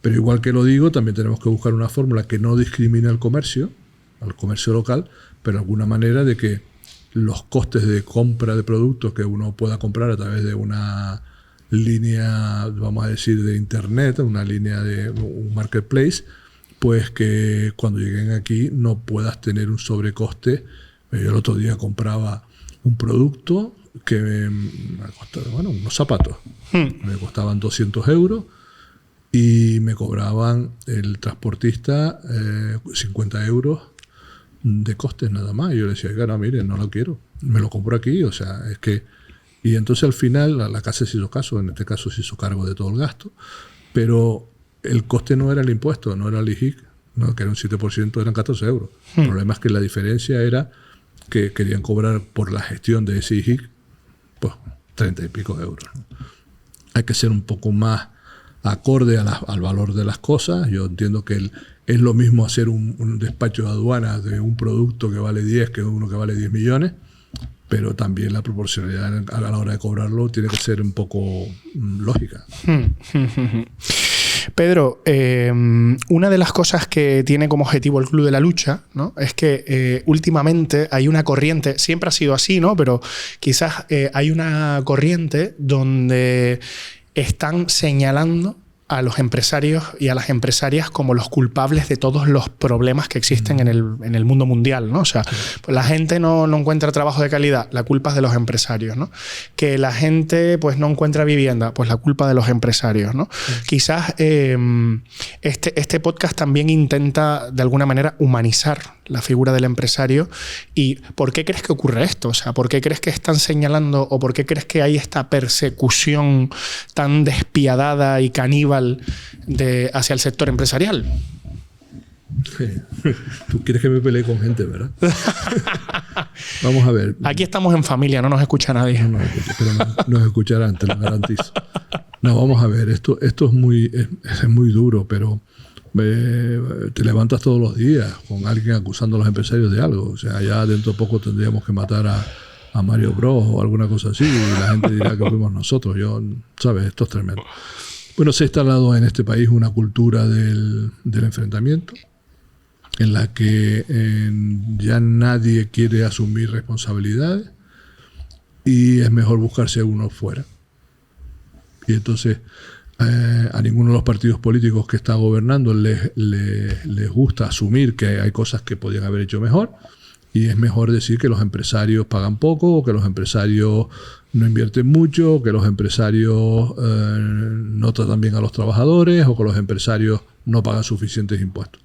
Pero igual que lo digo, también tenemos que buscar una fórmula que no discrimine al comercio local, pero alguna manera de que los costes de compra de productos que uno pueda comprar a través de una línea, vamos a decir, de internet, una línea de un marketplace, pues que cuando lleguen aquí no puedas tener un sobrecoste. Yo el otro día compraba un producto que me costaba, unos zapatos. Me costaban 200 euros y me cobraban el transportista 50 euros de costes nada más. Y yo le decía, no, mire, no lo quiero, me lo compro aquí. O sea, es que... Y entonces al final la casa se hizo caso, en este caso se hizo cargo de todo el gasto, pero el coste no era el impuesto, no era el IGIC, ¿no? Que era un 7%, eran 14 euros. El problema es que la diferencia era que querían cobrar por la gestión de ese IGIC pues 30 y pico euros, ¿no? Hay que ser un poco más acorde al valor de las cosas. Yo entiendo que es lo mismo hacer un despacho de aduanas de un producto que vale 10 que uno que vale 10 millones, pero también la proporcionalidad a la hora de cobrarlo tiene que ser un poco lógica. Pedro, una de las cosas que tiene como objetivo el Club de la Lucha, ¿no? Es que últimamente hay una corriente, siempre ha sido así, ¿no? Pero quizás hay una corriente donde están señalando a los empresarios y a las empresarias como los culpables de todos los problemas que existen en el mundo mundial, ¿no? O sea, pues la gente no encuentra trabajo de calidad, la culpa es de los empresarios, ¿no? Que la gente pues no encuentra vivienda, pues la culpa de los empresarios, ¿no? Quizás este podcast también intenta de alguna manera humanizar la figura del empresario. ¿Y por qué crees que ocurre esto? O sea, ¿por qué crees que están señalando o por qué crees que hay esta persecución tan despiadada y caníbal hacia el sector empresarial? Tú quieres que me pelee con gente, ¿verdad? Vamos a ver. Aquí estamos en familia, no nos escucha nadie. No, pero nos escucharán, te lo garantizo. No, vamos a ver. Esto es muy duro, pero te levantas todos los días con alguien acusando a los empresarios de algo. O sea, ya dentro de poco tendríamos que matar a Mario Bros o alguna cosa así y la gente dirá que fuimos nosotros. ¿Sabes? Esto es tremendo. Bueno, se ha instalado en este país una cultura del enfrentamiento en la que ya nadie quiere asumir responsabilidades y es mejor buscarse a uno fuera. Y entonces a ninguno de los partidos políticos que están gobernando les gusta asumir que hay cosas que podían haber hecho mejor, y es mejor decir que los empresarios pagan poco, o que los empresarios no invierten mucho, o que los empresarios no tratan bien a los trabajadores, o que los empresarios no pagan suficientes impuestos.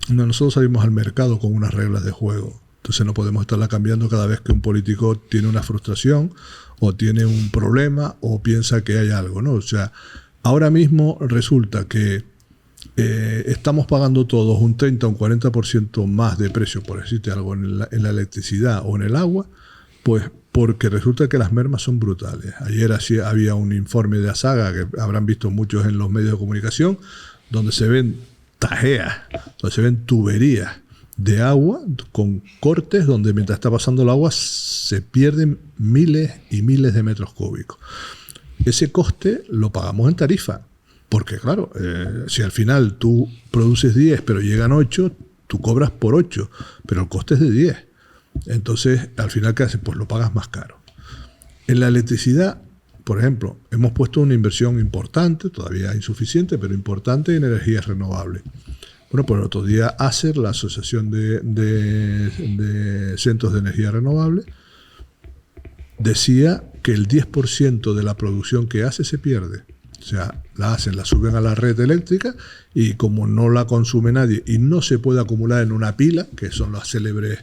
Nosotros salimos al mercado con unas reglas de juego. Entonces no podemos estarla cambiando cada vez que un político tiene una frustración o tiene un problema o piensa que hay algo, ¿no? O sea, ahora mismo resulta que estamos pagando todos un 30 o un 40% más de precio, por decirte algo, en la electricidad o en el agua, pues porque resulta que las mermas son brutales. Ayer había un informe de Asaga, que habrán visto muchos en los medios de comunicación, donde se ven tajeas, donde se ven tuberías de agua con cortes donde mientras está pasando el agua se pierden miles y miles de metros cúbicos. Ese coste lo pagamos en tarifa, porque claro, si al final tú produces 10 pero llegan 8, tú cobras por 8, pero el coste es de 10. Entonces, al final, ¿qué haces? Pues lo pagas más caro. En la electricidad, por ejemplo, hemos puesto una inversión importante, todavía insuficiente, pero importante en energías renovables. Bueno, pues el otro día ACER, la Asociación de Centros de Energía Renovable, decía que el 10% de la producción que hace se pierde. O sea, la hacen, la suben a la red eléctrica y como no la consume nadie y no se puede acumular en una pila, que son los célebres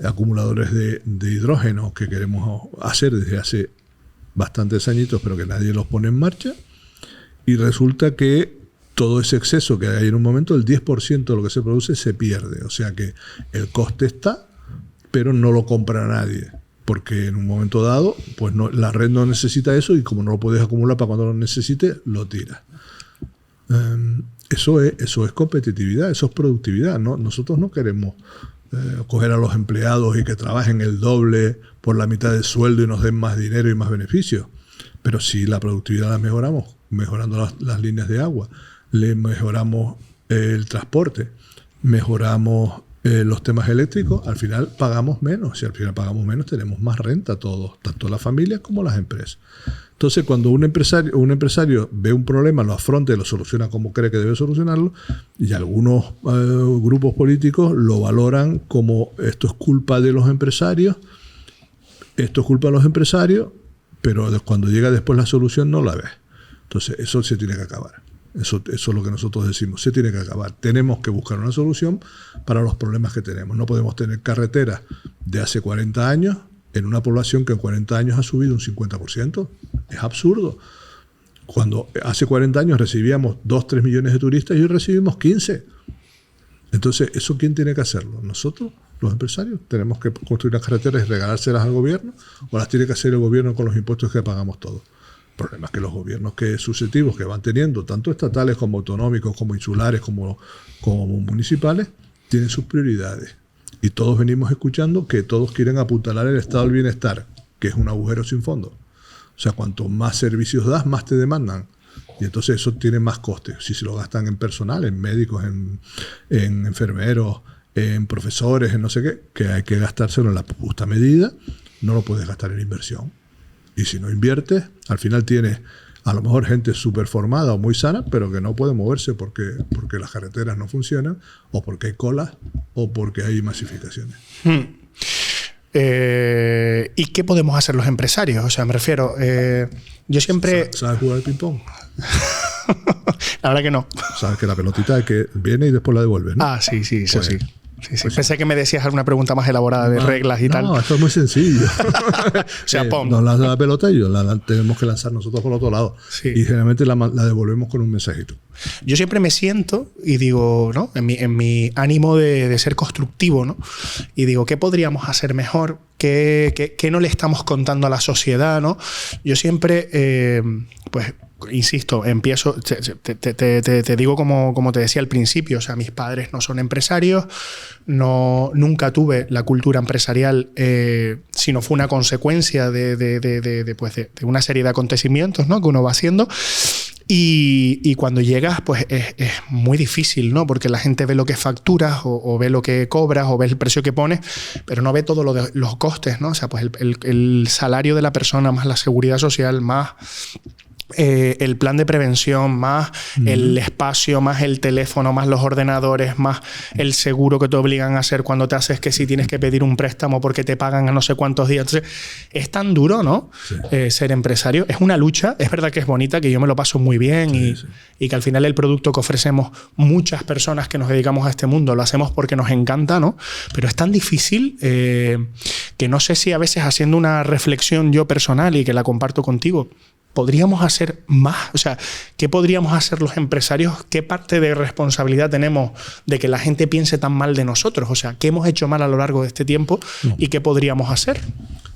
acumuladores de hidrógeno que queremos hacer desde hace bastantes añitos, pero que nadie los pone en marcha, y resulta que todo ese exceso que hay en un momento, el 10% de lo que se produce se pierde. O sea que el coste está, pero no lo compra nadie. Porque en un momento dado, pues no, la red no necesita eso y como no lo puedes acumular para cuando lo necesites, lo tiras. Eso es competitividad, eso es productividad, ¿no? Nosotros no queremos coger a los empleados y que trabajen el doble por la mitad del sueldo y nos den más dinero y más beneficios. Pero si la productividad la mejoramos, mejorando las líneas de agua, le mejoramos el transporte, mejoramos los temas eléctricos, al final pagamos menos. Si al final pagamos menos, tenemos más renta todos, tanto las familias como las empresas. Entonces, cuando un empresario ve un problema, lo afronta y lo soluciona como cree que debe solucionarlo, y algunos grupos políticos lo valoran como esto es culpa de los empresarios, pero cuando llega después la solución no la ves. Entonces, eso se tiene que acabar. Eso es lo que nosotros decimos, se tiene que acabar. Tenemos que buscar una solución para los problemas que tenemos. No podemos tener carreteras de hace 40 años en una población que en 40 años ha subido un 50%. Es absurdo. Cuando hace 40 años recibíamos 2-3 millones de turistas y hoy recibimos 15. Entonces, ¿eso quién tiene que hacerlo? ¿Nosotros, los empresarios? ¿Tenemos que construir las carreteras y regalárselas al gobierno? ¿O las tiene que hacer el gobierno con los impuestos que pagamos todos? El problema es que los gobiernos sucesivos que van teniendo, tanto estatales como autonómicos, como insulares, como municipales, tienen sus prioridades. Y todos venimos escuchando que todos quieren apuntalar el estado del bienestar, que es un agujero sin fondo. O sea, cuanto más servicios das, más te demandan. Y entonces eso tiene más costes. Si se lo gastan en personal, en médicos, en enfermeros, en profesores, en no sé qué, que hay que gastárselo en la justa medida, no lo puedes gastar en inversión. Y si no inviertes, al final tienes a lo mejor gente súper formada o muy sana, pero que no puede moverse porque las carreteras no funcionan, o porque hay colas, o porque hay masificaciones. ¿Y qué podemos hacer los empresarios? O sea, me refiero, yo siempre... ¿Sabes jugar al ping-pong? La verdad que no. Sabes que la pelotita es que viene y después la devuelves, ¿no? Ah, sí, eso pues, sí. Sí, sí. Pues pensé que me decías alguna pregunta más elaborada de reglas y tal. No, esto es muy sencillo. O sea, pon. Nos lanza la pelota y la tenemos que lanzar nosotros por otro lado. Sí. Y generalmente la devolvemos con un mensajito. Yo siempre me siento y digo, ¿no? En mi ánimo de ser constructivo, ¿no? Y digo, ¿qué podríamos hacer mejor? ¿Qué no le estamos contando a la sociedad, ¿no? Yo siempre, pues, insisto, empiezo, te digo como te decía al principio, o sea, mis padres no son empresarios, nunca tuve la cultura empresarial, sino fue una consecuencia de una serie de acontecimientos, ¿no? Que uno va haciendo. Y cuando llegas, pues es muy difícil, ¿no? Porque la gente ve lo que facturas o ve lo que cobras o ve el precio que pones, pero no ve todos los costes, ¿no? O sea, pues el salario de la persona más la seguridad social más el plan de prevención, más el espacio, más el teléfono, más los ordenadores, más el seguro que te obligan a hacer cuando te haces que si tienes que pedir un préstamo porque te pagan a no sé cuántos días. Entonces, es tan duro, ¿no? Sí. Ser empresario. Es una lucha. Es verdad que es bonita, que yo me lo paso muy bien y que al final el producto que ofrecemos muchas personas que nos dedicamos a este mundo lo hacemos porque nos encanta, ¿no? Pero es tan difícil que no sé si a veces haciendo una reflexión yo personal y que la comparto contigo, ¿podríamos hacer más? O sea, ¿qué podríamos hacer los empresarios? ¿Qué parte de responsabilidad tenemos de que la gente piense tan mal de nosotros? O sea, ¿qué hemos hecho mal a lo largo de este tiempo y qué podríamos hacer?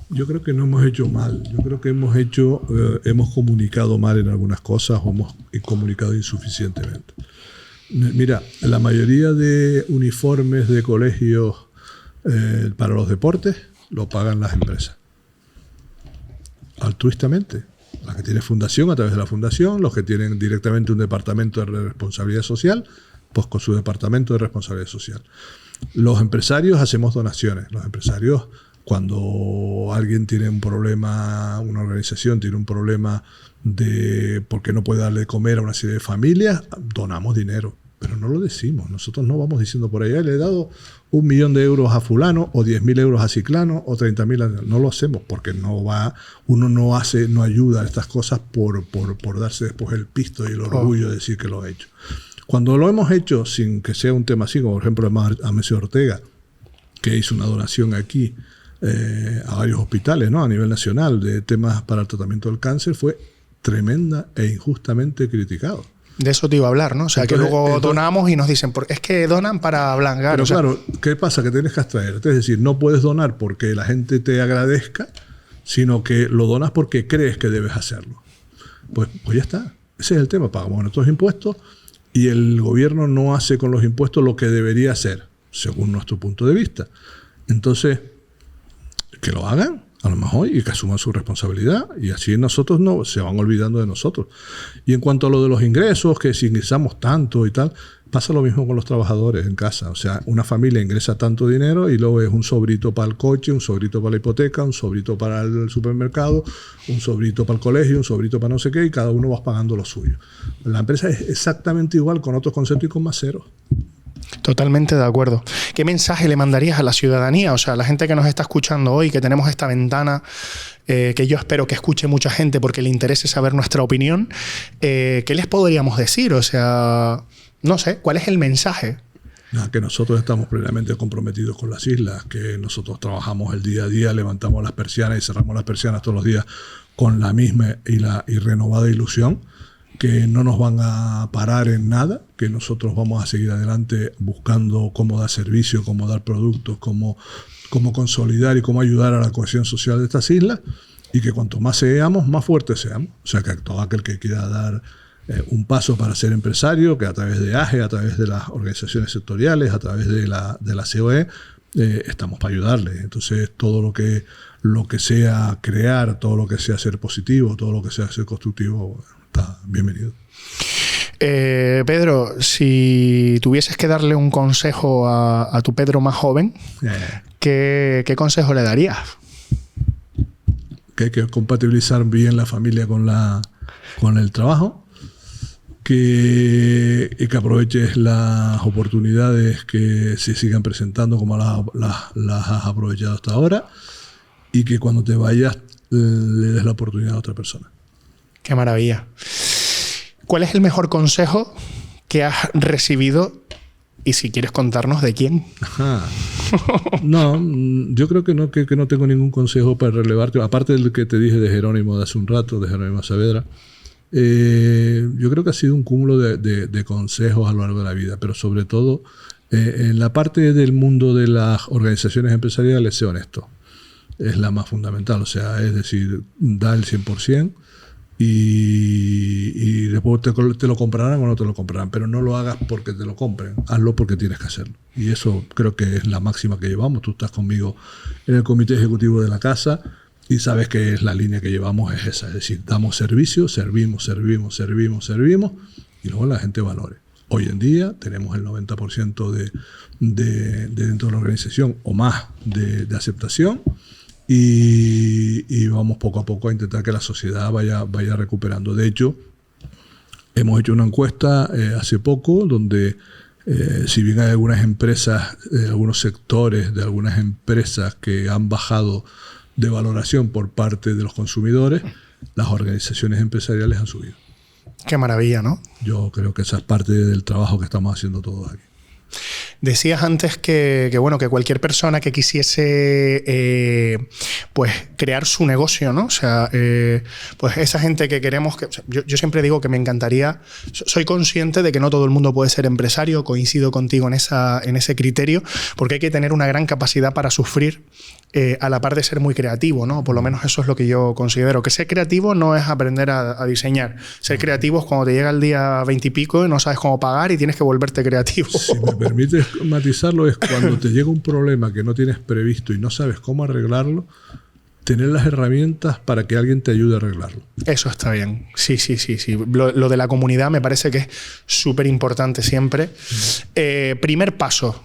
Yo creo que no hemos hecho mal. Yo creo que hemos comunicado mal en algunas cosas o hemos comunicado insuficientemente. Mira, la mayoría de uniformes de colegios para los deportes lo pagan las empresas. Altruistamente. Las que tienen fundación a través de la fundación, los que tienen directamente un departamento de responsabilidad social, pues con su departamento de responsabilidad social. Los empresarios hacemos donaciones. Los empresarios, cuando alguien tiene un problema, una organización tiene un problema porque no puede darle de comer a una serie de familias, donamos dinero. Pero no lo decimos. Nosotros no vamos diciendo por allá, le he dado 1 millón de euros a fulano, o 10.000 euros a ciclano, o 30.000 a... No lo hacemos porque uno no ayuda a estas cosas por darse después el pisto y el orgullo de decir que lo ha hecho. Cuando lo hemos hecho sin que sea un tema así, como por ejemplo a Messi Ortega, que hizo una donación aquí a varios hospitales, ¿no? A nivel nacional de temas para el tratamiento del cáncer, fue tremenda e injustamente criticado. De eso te iba a hablar, ¿no? O sea, entonces, que luego donamos y nos dicen, es que donan para blancar. Pero claro, ¿qué pasa? Que tienes que abstraerte. Es decir, no puedes donar porque la gente te agradezca, sino que lo donas porque crees que debes hacerlo. Pues ya está. Ese es el tema. Pagamos nuestros impuestos y el gobierno no hace con los impuestos lo que debería hacer, según nuestro punto de vista. Entonces, que lo hagan. A lo mejor, y que asuman su responsabilidad, y así nosotros no se van olvidando de nosotros. Y en cuanto a lo de los ingresos, que si ingresamos tanto y tal, pasa lo mismo con los trabajadores en casa. O sea, una familia ingresa tanto dinero y luego es un sobrito para el coche, un sobrito para la hipoteca, un sobrito para el supermercado, un sobrito para el colegio, un sobrito para no sé qué, y cada uno va pagando lo suyo. La empresa es exactamente igual con otros conceptos y con más ceros. Totalmente de acuerdo. ¿Qué mensaje le mandarías a la ciudadanía? O sea, a la gente que nos está escuchando hoy, que tenemos esta ventana, que yo espero que escuche mucha gente porque le interese saber nuestra opinión, ¿qué les podríamos decir? O sea, no sé, ¿cuál es el mensaje? Que nosotros estamos plenamente comprometidos con las islas, que nosotros trabajamos el día a día, levantamos las persianas y cerramos las persianas todos los días con la misma y renovada ilusión, que no nos van a parar en nada, que nosotros vamos a seguir adelante buscando cómo dar servicio, cómo dar productos, cómo consolidar y cómo ayudar a la cohesión social de estas islas, y que cuanto más seamos, más fuertes seamos. O sea, que todo aquel que quiera dar un paso para ser empresario, que a través de AGE, a través de las organizaciones sectoriales, a través de la COE, estamos para ayudarle. Entonces, todo lo que sea crear, todo lo que sea ser positivo, todo lo que sea ser constructivo, está bienvenido. Pedro, si tuvieses que darle un consejo a tu Pedro más joven, ¿qué consejo le darías? Que hay que compatibilizar bien la familia con el trabajo, que aproveches las oportunidades que se sigan presentando como las has aprovechado hasta ahora, y que cuando te vayas le des la oportunidad a otra persona. Qué maravilla. ¿Cuál es el mejor consejo que has recibido Y si quieres contarnos de quién. Ajá. No, yo creo que no tengo ningún consejo para relevarte, aparte del que te dije de Jerónimo de hace un rato, de Jerónimo Saavedra. Yo creo que ha sido un cúmulo de consejos a lo largo de la vida, pero sobre todo en la parte del mundo de las organizaciones empresariales, sé honesto. Es la más fundamental, o sea, es decir, da el 100%. Y después te lo comprarán o no te lo comprarán, pero no lo hagas porque te lo compren, hazlo porque tienes que hacerlo. Y eso creo que es la máxima que llevamos. Tú estás conmigo en el comité ejecutivo de la casa y sabes que es la línea que llevamos, es esa, es decir, damos servicio, servimos y luego la gente valore. Hoy en día tenemos el 90% de dentro de la organización o más de aceptación. Y vamos poco a poco a intentar que la sociedad vaya recuperando. De hecho, hemos hecho una encuesta hace poco donde si bien hay algunas empresas, algunos sectores de algunas empresas que han bajado de valoración por parte de los consumidores, las organizaciones empresariales han subido. Qué maravilla, ¿no? Yo creo que esa es parte del trabajo que estamos haciendo todos aquí. Decías antes que cualquier persona que quisiese pues crear su negocio, ¿no? O sea, pues esa gente que queremos... Yo siempre digo que me encantaría... Soy consciente de que no todo el mundo puede ser empresario, coincido contigo en ese criterio, porque hay que tener una gran capacidad para sufrir a la par de ser muy creativo, ¿no? Por lo menos eso es lo que yo considero. Que ser creativo no es aprender a diseñar. Ser creativo es cuando te llega el día 20 y pico y no sabes cómo pagar y tienes que volverte creativo. Si me permites matizarlo, es cuando te llega un problema que no tienes previsto y no sabes cómo arreglarlo, tener las herramientas para que alguien te ayude a arreglarlo. Eso está bien. Sí. Lo de la comunidad me parece que es súper importante siempre. Primer paso.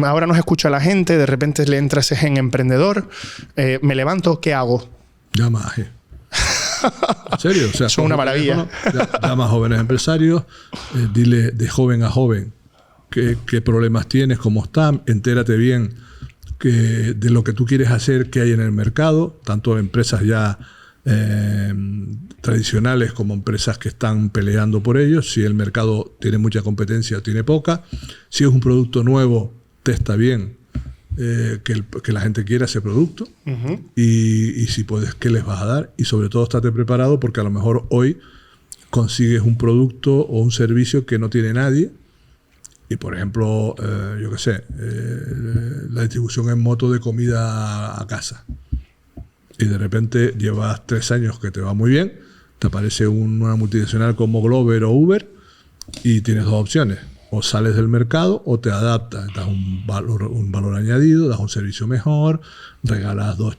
Ahora nos escucha la gente, de repente le entras en emprendedor. Me levanto, ¿qué hago? Llama a G. ¿En serio? O sea, son una maravilla. Llama a jóvenes empresarios, dile de joven a joven qué problemas tienes, cómo están, entérate bien de lo que tú quieres hacer, qué hay en el mercado, tanto empresas ya tradicionales como empresas que están peleando por ellos. Si el mercado tiene mucha competencia o tiene poca, si es un producto nuevo, testa bien que la gente quiera ese producto. Y si puedes, ¿qué les vas a dar? Y sobre todo, estate preparado porque a lo mejor hoy consigues un producto o un servicio que no tiene nadie. Y por ejemplo, yo qué sé, la distribución en moto de comida a casa. Y de repente llevas 3 años que te va muy bien, te aparece una multinacional como Glover o Uber y tienes 2 opciones. O sales del mercado o te adaptas, das un valor añadido, das un servicio mejor, regalas dos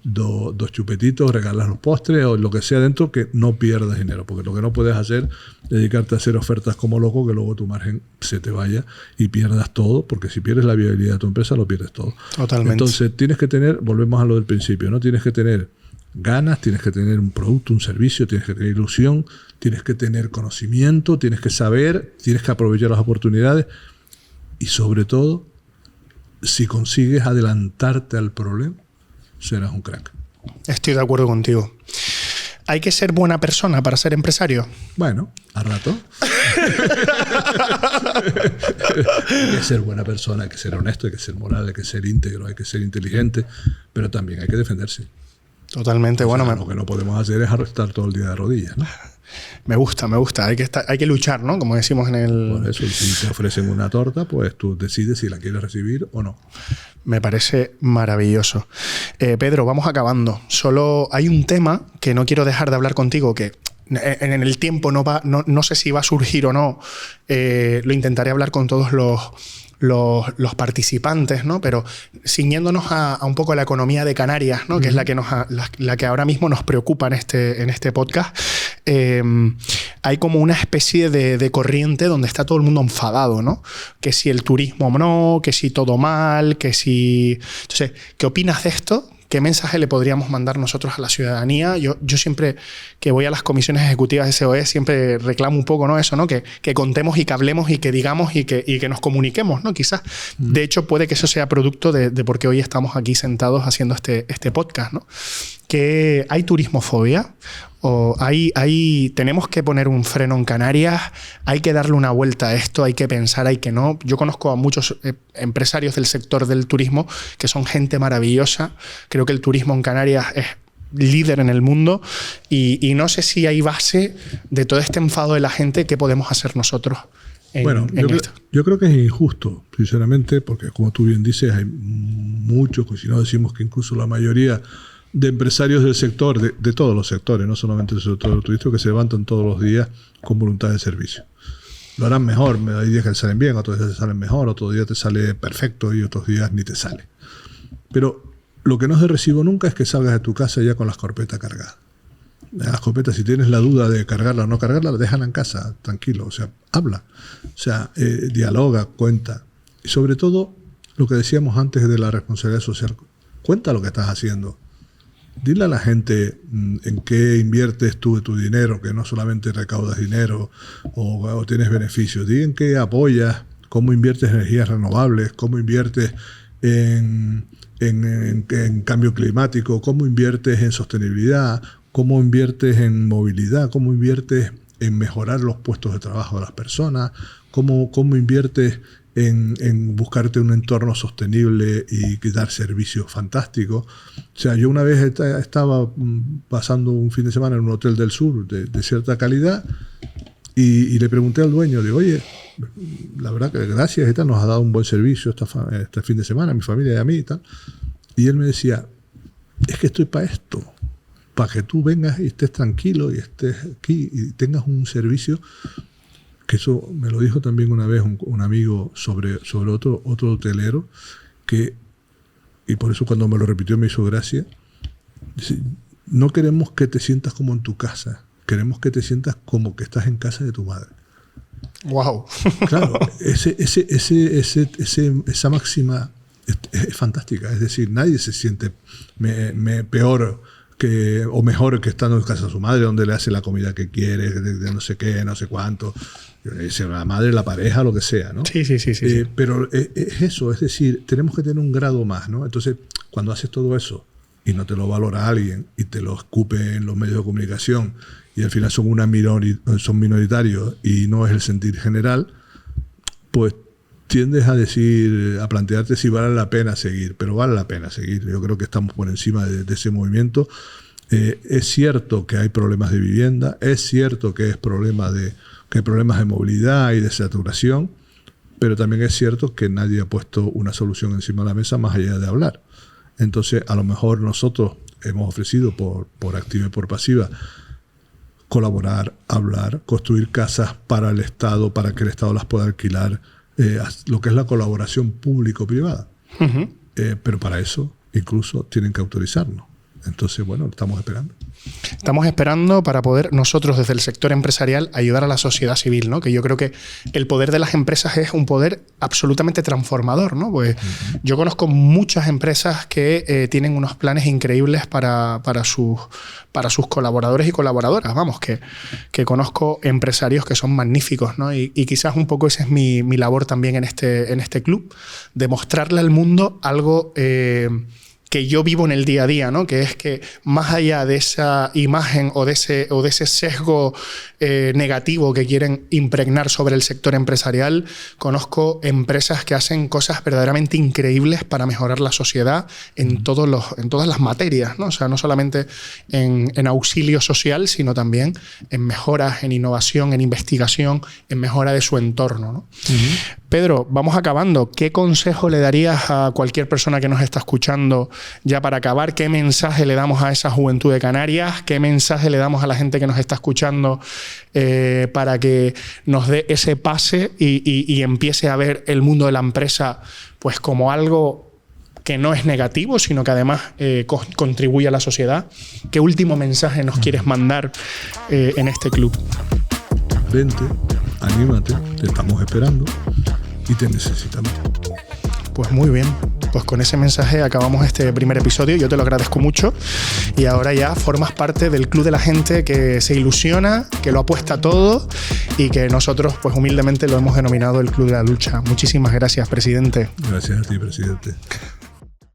chupetitos, regalas los postres o lo que sea dentro, que no pierdas dinero. Porque lo que no puedes hacer es dedicarte a hacer ofertas como loco, que luego tu margen se te vaya y pierdas todo, porque si pierdes la viabilidad de tu empresa, lo pierdes todo. Totalmente. Entonces tienes que tener, volvemos a lo del principio, ¿no? Tienes que tener ganas, tienes que tener un producto, un servicio, tienes que tener ilusión, tienes que tener conocimiento, tienes que saber, tienes que aprovechar las oportunidades y sobre todo, si consigues adelantarte al problema, serás un crack. Estoy de acuerdo contigo. ¿Hay que ser buena persona para ser empresario? Bueno, a rato. Hay que ser buena persona, hay que ser honesto, hay que ser moral, hay que ser íntegro, hay que ser inteligente, pero también hay que defenderse. Totalmente. O sea, lo que no podemos hacer es estar todo el día de rodillas, ¿no? Me gusta. Hay que luchar, ¿no? Como decimos en el... Por eso, si te ofrecen una torta, pues tú decides si la quieres recibir o no. Me parece maravilloso. Pedro, vamos acabando. Solo hay un tema que no quiero dejar de hablar contigo, que en el tiempo no sé si va a surgir o no. Lo intentaré hablar con todos los participantes, ¿no? Pero ciñéndonos a un poco la economía de Canarias, ¿no? Que es la que ahora mismo nos preocupa en este podcast. Hay como una especie de corriente donde está todo el mundo enfadado, ¿no? Que si el turismo no, que si todo mal, que si... Entonces, ¿qué opinas de esto? ¿Qué mensaje le podríamos mandar nosotros a la ciudadanía? Yo siempre que voy a las comisiones ejecutivas de SOE siempre reclamo un poco, ¿no? Eso, ¿no? Que contemos y que hablemos y que digamos y que nos comuniquemos, ¿no? Quizás. De hecho, puede que eso sea producto de por qué hoy estamos aquí sentados haciendo este podcast, ¿no? Que hay turismofobia Ahí tenemos que poner un freno en Canarias, hay que darle una vuelta a esto, hay que pensar, hay que no. Yo conozco a muchos empresarios del sector del turismo que son gente maravillosa. Creo que el turismo en Canarias es líder en el mundo y no sé si hay base de todo este enfado de la gente. ¿Qué podemos hacer nosotros esto? Yo creo que es injusto, sinceramente, porque como tú bien dices, hay muchos, si no decimos que incluso la mayoría de empresarios del sector, de todos los sectores, no solamente el sector turístico, que se levantan todos los días con voluntad de servicio. Lo harán mejor, hay días que salen bien, otros días te salen mejor, otros días te sale perfecto y otros días ni te sale. Pero lo que no es de recibo nunca es que salgas de tu casa ya con la escopeta cargada. La escopeta, si tienes la duda de cargarla o no cargarla, déjala en casa, tranquilo, o sea, habla, o sea, dialoga, cuenta. Y sobre todo, lo que decíamos antes de la responsabilidad social, cuenta lo que estás haciendo. Dile a la gente en qué inviertes tú tu dinero, que no solamente recaudas dinero o tienes beneficios. Dile en qué apoyas, cómo inviertes en energías renovables, cómo inviertes en cambio climático, cómo inviertes en sostenibilidad, cómo inviertes en movilidad, cómo inviertes en mejorar los puestos de trabajo de las personas, cómo inviertes en buscarte un entorno sostenible y dar servicios fantásticos. O sea, yo una vez estaba pasando un fin de semana en un hotel del sur de cierta calidad y le pregunté al dueño, digo, oye, la verdad que gracias y tal, nos ha dado un buen servicio este fin de semana a mi familia y a mí y tal. Y él me decía, es que estoy para esto, para que tú vengas y estés tranquilo y estés aquí y tengas un servicio. Que eso me lo dijo también una vez un amigo sobre otro hotelero, y por eso cuando me lo repitió me hizo gracia. Dice, no queremos que te sientas como en tu casa, queremos que te sientas como que estás en casa de tu madre. ¡Wow! Claro, esa máxima es fantástica. Es decir, nadie se siente peor o mejor que estando en casa de su madre, donde le hace la comida que quiere, de no sé qué, no sé cuánto. La madre, la pareja, lo que sea, ¿no? Sí. Pero es eso, es decir, tenemos que tener un grado más, ¿no? Entonces, cuando haces todo eso y no te lo valora alguien y te lo escupe en los medios de comunicación y al final son minoritarios y no es el sentir general, pues tiendes a plantearte si vale la pena seguir, pero vale la pena seguir. Yo creo que estamos por encima de ese movimiento. Es cierto que hay problemas de vivienda, es cierto que hay problemas de movilidad y de saturación, pero también es cierto que nadie ha puesto una solución encima de la mesa más allá de hablar. Entonces, a lo mejor nosotros hemos ofrecido por activa y por pasiva colaborar, hablar, construir casas para el Estado, para que el Estado las pueda alquilar, lo que es la colaboración público-privada. Uh-huh. Pero para eso incluso tienen que autorizarnos. Entonces, bueno, estamos esperando. Estamos esperando para poder nosotros desde el sector empresarial ayudar a la sociedad civil, ¿no? Que yo creo que el poder de las empresas es un poder absolutamente transformador, ¿no? Pues yo conozco muchas empresas que tienen unos planes increíbles para sus colaboradores y colaboradoras. Vamos, que conozco empresarios que son magníficos, ¿no? Y quizás un poco esa es mi labor también en este club, de mostrarle al mundo algo que yo vivo en el día a día, ¿no? Que es que más allá de esa imagen o de ese sesgo negativo que quieren impregnar sobre el sector empresarial, conozco empresas que hacen cosas verdaderamente increíbles para mejorar la sociedad en todas las materias, ¿no? O sea, no solamente en auxilio social, sino también en mejoras, en innovación, en investigación, en mejora de su entorno, ¿no? Uh-huh. Pedro, vamos acabando. ¿Qué consejo le darías a cualquier persona que nos está escuchando ya para acabar? ¿Qué mensaje le damos a esa juventud de Canarias? ¿Qué mensaje le damos a la gente que nos está escuchando para que nos dé ese pase y empiece a ver el mundo de la empresa pues como algo que no es negativo, sino que además contribuye a la sociedad? ¿Qué último mensaje nos quieres mandar en este club? Vente, anímate, te estamos esperando y te necesitamos. Pues muy bien, pues con ese mensaje acabamos este primer episodio. Yo te lo agradezco mucho y ahora ya formas parte del club de la gente que se ilusiona, que lo apuesta todo y que nosotros pues humildemente lo hemos denominado el Club de la Lucha. Muchísimas gracias, presidente. Gracias a ti, presidente.